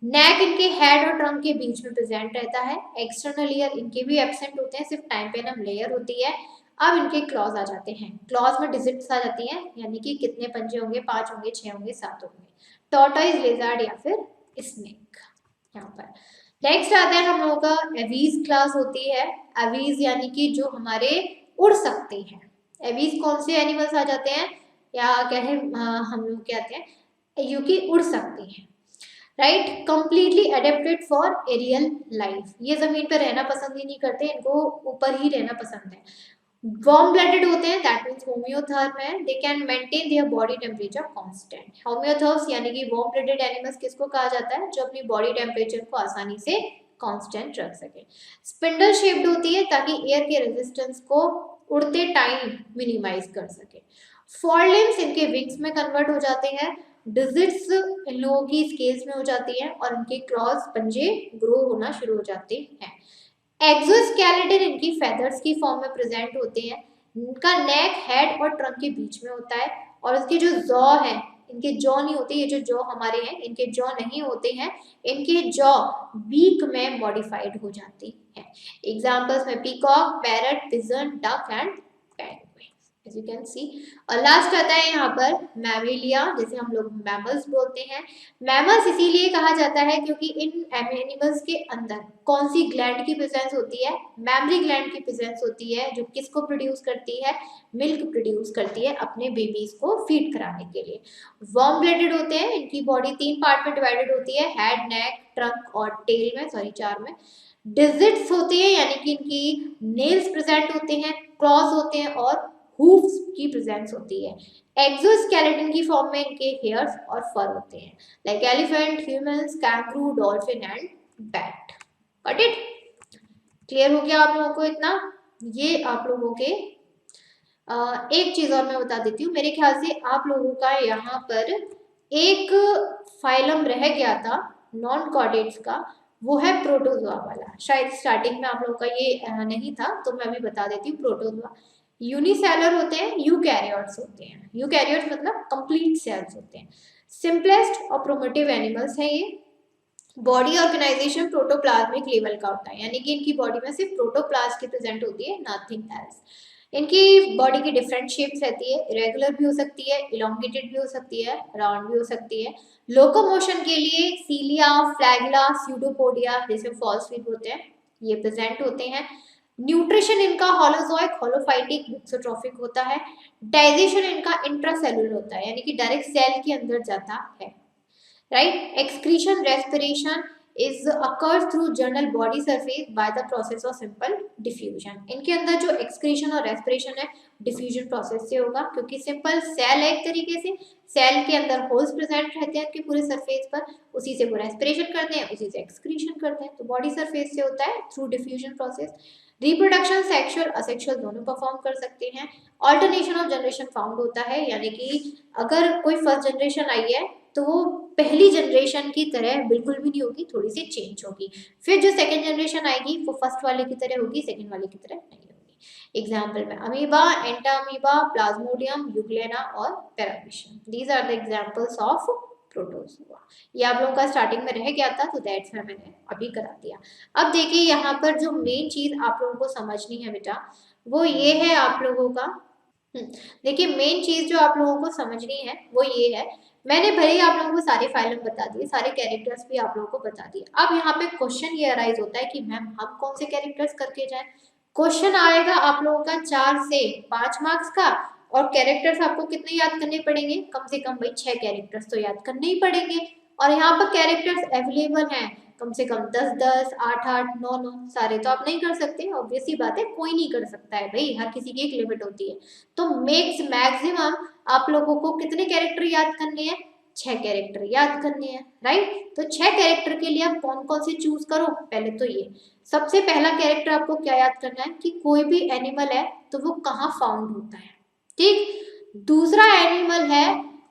नेक इनके हेड और ट्रंक के बीच में प्रेजेंट रहता है। एक्सटर्नल ईयर इनके भी एब्सेंट होते हैं, सिर्फ टाइम्पेनम लेयर होती है। अब इनके क्लॉज आ जाते हैं, क्लॉज में डिजिट्स आ जाती हैं, यानी कि कितने पंजे होंगे, 5 होंगे, 6 होंगे, 7 होंगे। टॉर्टोइज, लिजर्ड या फिर स्नेक। यहाँ पर नेक्स्ट आता है हम लोगों का एवीज क्लास होती है। एवीज यानी कि जो हमारे उड़ सकते हैं। एवीज कौन से एनिमल्स आ जाते हैं, या कहें हम लोग कहते हैं जो कि उड़ सकते हैं, right. Completely adapted for aerial life, ये जमीन पर रहना पसंद ही नहीं करते, इनको ऊपर ही रहना पसंद है। वार्म ब्लडेड होते हैं, दैट मींस होम्योथर्म है। They can maintain their body temperature constant. Homeotherms यानी कि वार्म ब्लडेड एनिमल्स किसको कहा जाता है, जो अपनी बॉडी टेम्परेचर को आसानी से कांस्टेंट रख सके। स्पिंडल शेप्ड होती है ताकि एयर के रेजिस्टेंस को उड़ते टाइम मिनिमाइज कर सके। फोर लिम्स इनके विंग्स में कन्वर्ट हो जाते हैं। डिजिट्स इन लोगों की स्केल्स में हो जाती है और उनके क्रॉस पंजे ग्रो होना शुरू हो जाते हैं। एक्सोस्केलेटन इनकी फेदर्स की फॉर्म में प्रेजेंट होते हैं। इनका नेक, हेड और ट्रंक के बीच में होता है और इसके जो जॉ है, इनके जॉ नहीं होते, ये जो जॉ हमारे हैं इनके जॉ नहीं होते हैं, इनके जॉ बीक में मॉडिफाइड हो जाती है। एग्जांपल्स में peacock, parrot, pigeon, duck and penguin, as you can see. और लास्ट आता है यहाँ पर मैमेलिया, जैसे हम लोग मैमल्स बोलते हैं। मैमल्स इसीलिए कहा जाता है क्योंकि इन एनिमल्स के अंदर कौन सी ग्लैंड की प्रेजेंस होती है? मैमरी ग्लैंड की प्रेजेंस होती है, जो किसको प्रोड्यूस करती है? मिल्क प्रोड्यूस करती है अपने बेबीज को फीड कराने के लिए। वार्म ब्लडेड होते हैं, इनकी बॉडी 3 पार्ट में डिवाइडेड होती है, हेड, नेक, ट्रंक और टेल में, सॉरी 4 में। डिजिट्स होते हैं यानी कि इनकी नेल्स प्रेजेंट होते हैं, क्लॉज होते हैं और हूफ्स की प्रेजेंस होती है। एक्सोस्केलेटन की फॉर्म में इनके हेयर्स और फर होते हैं, like elephant, humans, kangaroo, dolphin and bat. Got it? Clear हो गया आप लोगों को इतना? ये आप लोगों के एक चीज और मैं बता देती हूँ, मेरे ख्याल से आप लोगों का यहाँ पर एक फाइलम रह गया था नॉन कॉर्डेट्स का, वो है प्रोटोजोआ वाला। शायद स्टार्टिंग में आप लोगों का ये नहीं था, तो मैं अभी बता देती हूँ। प्रोटोजोआ यूनिसेलर होते हैं, यूकैरियोट्स होते हैं। यूकैरियोट्स मतलब कंप्लीट सेल्स होते हैं। सिंपलेस्ट और प्रोमिटिव एनिमल्स है ये। बॉडी ऑर्गेनाइजेशन प्रोटोप्लाज्मिक लेवल का होता है, यानी कि इनकी बॉडी में सिर्फ प्रोटोप्लाज्म की प्रेजेंट होती है, नथिंग एल्स। इनकी बॉडी की डिफरेंट शेप्स रहती है, इरेगुलर भी हो सकती है, इलोंगेटेड भी हो सकती है, राउंड भी हो सकती है। लोकोमोशन के लिए सीलिया, फ्लैगेला, स्यूडोपोडिया जैसे फॉल्स फीट होते हैं, ये प्रेजेंट होते हैं। न्यूट्रिशन इनका होलोजोइक, होलोफाइटिक, मिक्सोट्रॉफिक होता है। डाइजेशन इनका इंट्रासेलुलर होता है, यानी कि डायरेक्ट सेल के अंदर जाता है, right. Excretion, respiration is occurs through general body surface by the process of simple diffusion। इनके अंदर जो एक्सक्रीशन और रेस्पिरेशन है डिफ्यूजन प्रोसेस से होगा, क्योंकि सिंपल सेल है एक तरीके से, सेल के अंदर होल्स प्रेजेंट रहते हैं इनके पूरे सरफेस पर, उसी से वो रेस्पिरेशन करते हैं, उसी से एक्सक्रीशन करते हैं, तो बॉडी सरफेस से होता है through diffusion process. Reproduction sexual asexual दोनों परफॉर्म कर सकते हैं। ऑल्टरनेशन ऑफ जनरेशन फाउंड होता है, यानी कि अगर कोई फर्स्ट जनरेशन आई है तो वो पहली जनरेशन की तरह बिल्कुल भी नहीं होगी, थोड़ी सी चेंज होगी। फिर जो सेकंड जनरेशन आएगी वो फर्स्ट वाले की तरह होगी, सेकंड वाले की तरह नहीं होगी। एग्जाम्पल में अमीबा, एंटामीबा, प्लाज्मोडियम, यूग्लेना और paramecium, these are the examples of protozoa. ये आप लोगों का स्टार्टिंग में रह गया था, तो दैट्स व्हाई मैंने अभी करा दिया। अब देखिए यहाँ पर जो मेन चीज आप लोगों को समझनी है बेटा, वो ये है आप लोगों का, देखिए मेन चीज जो आप लोगों को समझनी है वो ये है, मैंने भले ही आप लोगों को सारे फाइलम बता दिए, सारे कैरेक्टर्स भी आप लोगों को बता दिए। अब यहाँ पे क्वेश्चन ये अराइज होता है कि मैम हम कौन से कैरेक्टर्स करके जाएं। क्वेश्चन आएगा आप लोगों का 4 से 5 मार्क्स का, और कैरेक्टर्स आपको कितने याद करने पड़ेंगे? कम से कम भाई 6 कैरेक्टर्स तो याद करने ही पड़ेंगे। और यहाँ पर कैरेक्टर्स अवेलेबल हैं कम से कम 10-10, 8-8, 9-9, सारे तो आप नहीं कर सकते, ऑब्वियस सी बात है, कोई नहीं कर सकता है भाई, हर किसी की एक लिमिट होती है। तो मैक्सिमम आप लोगों को कितने कैरेक्टर याद करने हैं? 6 कैरेक्टर याद करने हैं, राइट। तो 6 कैरेक्टर के लिए आप कौन कौन से चूज करो? पहले तो ये सबसे पहला कैरेक्टर आपको क्या याद करना है कि कोई भी एनिमल है तो वो कहाँ फाउंड होता है, ठीक। दूसरा एनिमल है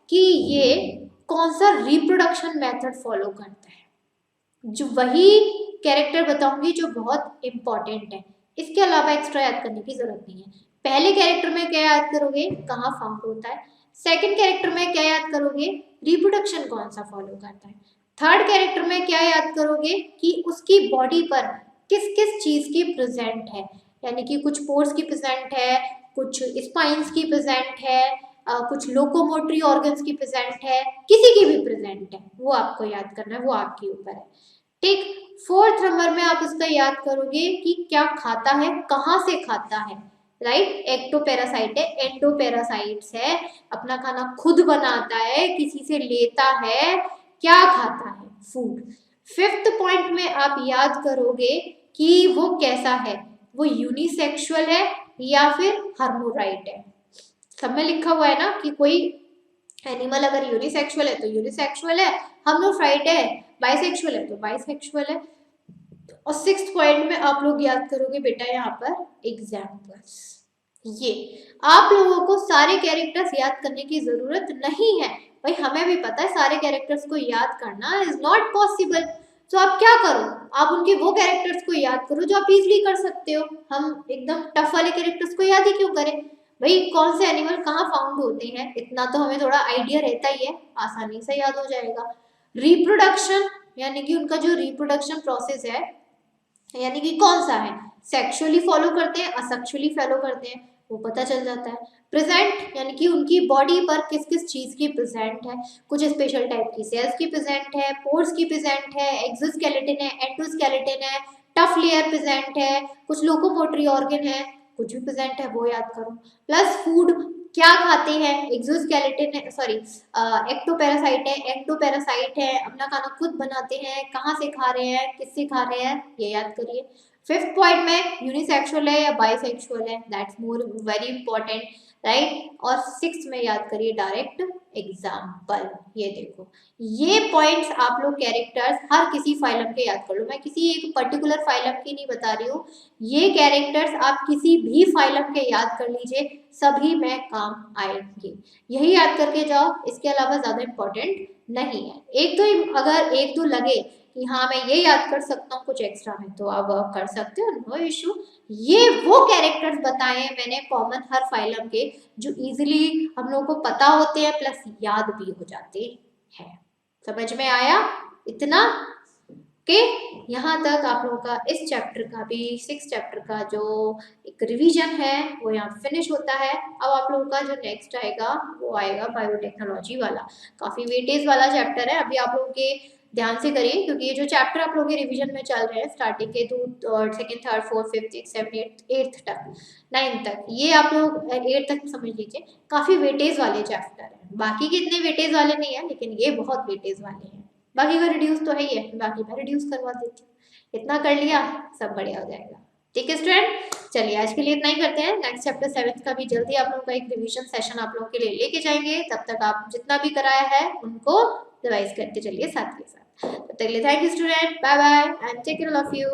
कि ये कौन सा रिप्रोडक्शन मेथड फॉलो करता है, जो वही कैरेक्टर बताऊंगी जो बहुत इंपॉर्टेंट है, इसके अलावा एक्स्ट्रा याद करने की जरूरत नहीं है। पहले कैरेक्टर में क्या याद करोगे? कहाँ फाउंड होता है। सेकंड कैरेक्टर में क्या याद करोगे? रिप्रोडक्शन कौन सा फॉलो करता है। थर्ड कैरेक्टर में क्या याद करोगे कि उसकी बॉडी पर किस किस चीज की प्रेजेंट है, यानी कि कुछ पोर्स की प्रेजेंट है, कुछ स्पाइंस की प्रेजेंट है, कुछ लोकोमोटरी ऑर्गन्स की प्रेजेंट है, किसी की भी प्रेजेंट है, वो आपको याद करना है, वो आपके ऊपर है, ठीक। फोर्थ नंबर में आप उसका याद करोगे कि क्या खाता है, कहाँ से खाता है, राइट। एक्टोपैरासाइट है, एंडोपैरासाइट्स है, अपना खाना खुद बनाता है, किसी से लेता है, क्या खाता है, फूड। फिफ्थ पॉइंट में आप याद करोगे कि वो कैसा है, वो यूनिसेक्सुअल है या फिर हर्मोराइट है। सब में लिखा हुआ है ना कि कोई एनिमल अगर यूनिसेक्सुअल है तो यूनिसेक्सुअल है, हर्मोफ्राइट है, बाइसेक्सुअल है तो बाइसेक्सुअल है। और सिक्स्थ पॉइंट में आप लोग याद करोगे बेटा यहाँ पर एग्जाम्पल्स, ये आप लोगों को सारे कैरेक्टर्स याद करने की जरूरत नहीं है। भाई हमें भी पता है सारे कैरेक्टर्स को याद करना इज नॉट पॉसिबल। तो आप क्या करो, आप उनके वो कैरेक्टर्स को याद करो जो आप इजीली कर सकते हो। हम एकदम टफ वाले कैरेक्टर्स को याद ही क्यों करें? भाई कौन से एनिमल कहाँ फाउंड होते हैं इतना तो हमें थोड़ा आइडिया रहता ही है, आसानी से याद हो जाएगा। रिप्रोडक्शन यानी कि उनका जो रिप्रोडक्शन प्रोसेस है, यानी कि कौन सा है, सेक्सुअली फॉलो करते हैं असेक्सुअली फॉलो करते हैं, वो पता चल जाता है। प्रेजेंट यानी कि उनकी बॉडी पर किस किस चीज की प्रेजेंट है, कुछ स्पेशल टाइप की सेल्स की प्रेजेंट है, पोर्स की प्रेजेंट है, एक्सोस्केलेटन है, एंडोस्केलेटन है, टफ लेयर प्रेजेंट है, कुछ लोकोमोटरी ऑर्गन है, कुछ भी प्रेजेंट है वो याद करो। प्लस फूड क्या खाते हैं, एक्सोस्केलेटन है, सॉरी एक्टोपैरासाइट है, एंडोपैरासाइट है, अपना खाना खुद बनाते हैं, कहाँ से खा रहे हैं, किससे खा रहे हैं, ये याद करिए। फिफ्थ पॉइंट में यूनिसेक्सुअल है या बाइसेक्सुअल है, that's more very important, right. और सिक्स में याद करिए डायरेक्ट एग्जाम्पल। ये देखो ये पॉइंट्स आप लोग कैरेक्टर्स हर किसी फाइलम के याद कर लो, मैं किसी एक पर्टिकुलर फाइलम की नहीं बता रही हूँ, ये कैरेक्टर्स आप किसी भी फाइलम के याद कर लीजिए, सभी में काम आएंगे। यही याद करके जाओ, इसके अलावा ज्यादा इंपॉर्टेंट नहीं है। एक तो अगर एक दो लगे कि हाँ मैं ये याद कर सकता हूँ कुछ एक्स्ट्रा में, तो आप कर सकते हो, नो इशू। ये वो कैरेक्टर्स बताए हैं मैंने कॉमन हर फाइलम के, जो इजीली हम लोग को पता होते हैं प्लस याद भी हो जाते हैं। समझ में आया इतना? के यहाँ तक आप लोगों का इस चैप्टर का भी, 6 चैप्टर का जो एक रिवीजन है वो यहाँ फिनिश होता है। अब आप लोगों का जो नेक्स्ट आएगा वो आएगा बायोटेक्नोलॉजी वाला, काफी वेटेज वाला चैप्टर है। अभी आप लोगों के ध्यान से करिए क्योंकि ये जो चैप्टर आप लोगों के रिवीजन में चल रहे हैं स्टार्टिंग के तो second third fourth fifth six seven eighth तक, नाइन्थ तक, ये आप लोग एट तक समझ लीजिए, काफी वेटेज वाले चैप्टर है। बाकी के इतने वेटेज वाले नहीं है लेकिन ये बहुत वेटेज वाले हैं। बाकी का रिड्यूस तो है ही है, बाकी मैं रिड्यूस करवा देती हूँ, इतना कर लिया सब बढ़िया हो जाएगा। ठीक है स्टूडेंट, चलिए आज के लिए इतना ही करते हैं। नेक्स्ट चैप्टर 7 का भी जल्दी आप लोगों का एक रिवीजन सेशन आप लोगों के लिए लेके जाएंगे। तब तक आप जितना भी कराया है उनको रिवाइज करते चलिए साथ के साथ। तब तक के लिए thank you student, bye bye and take care of you.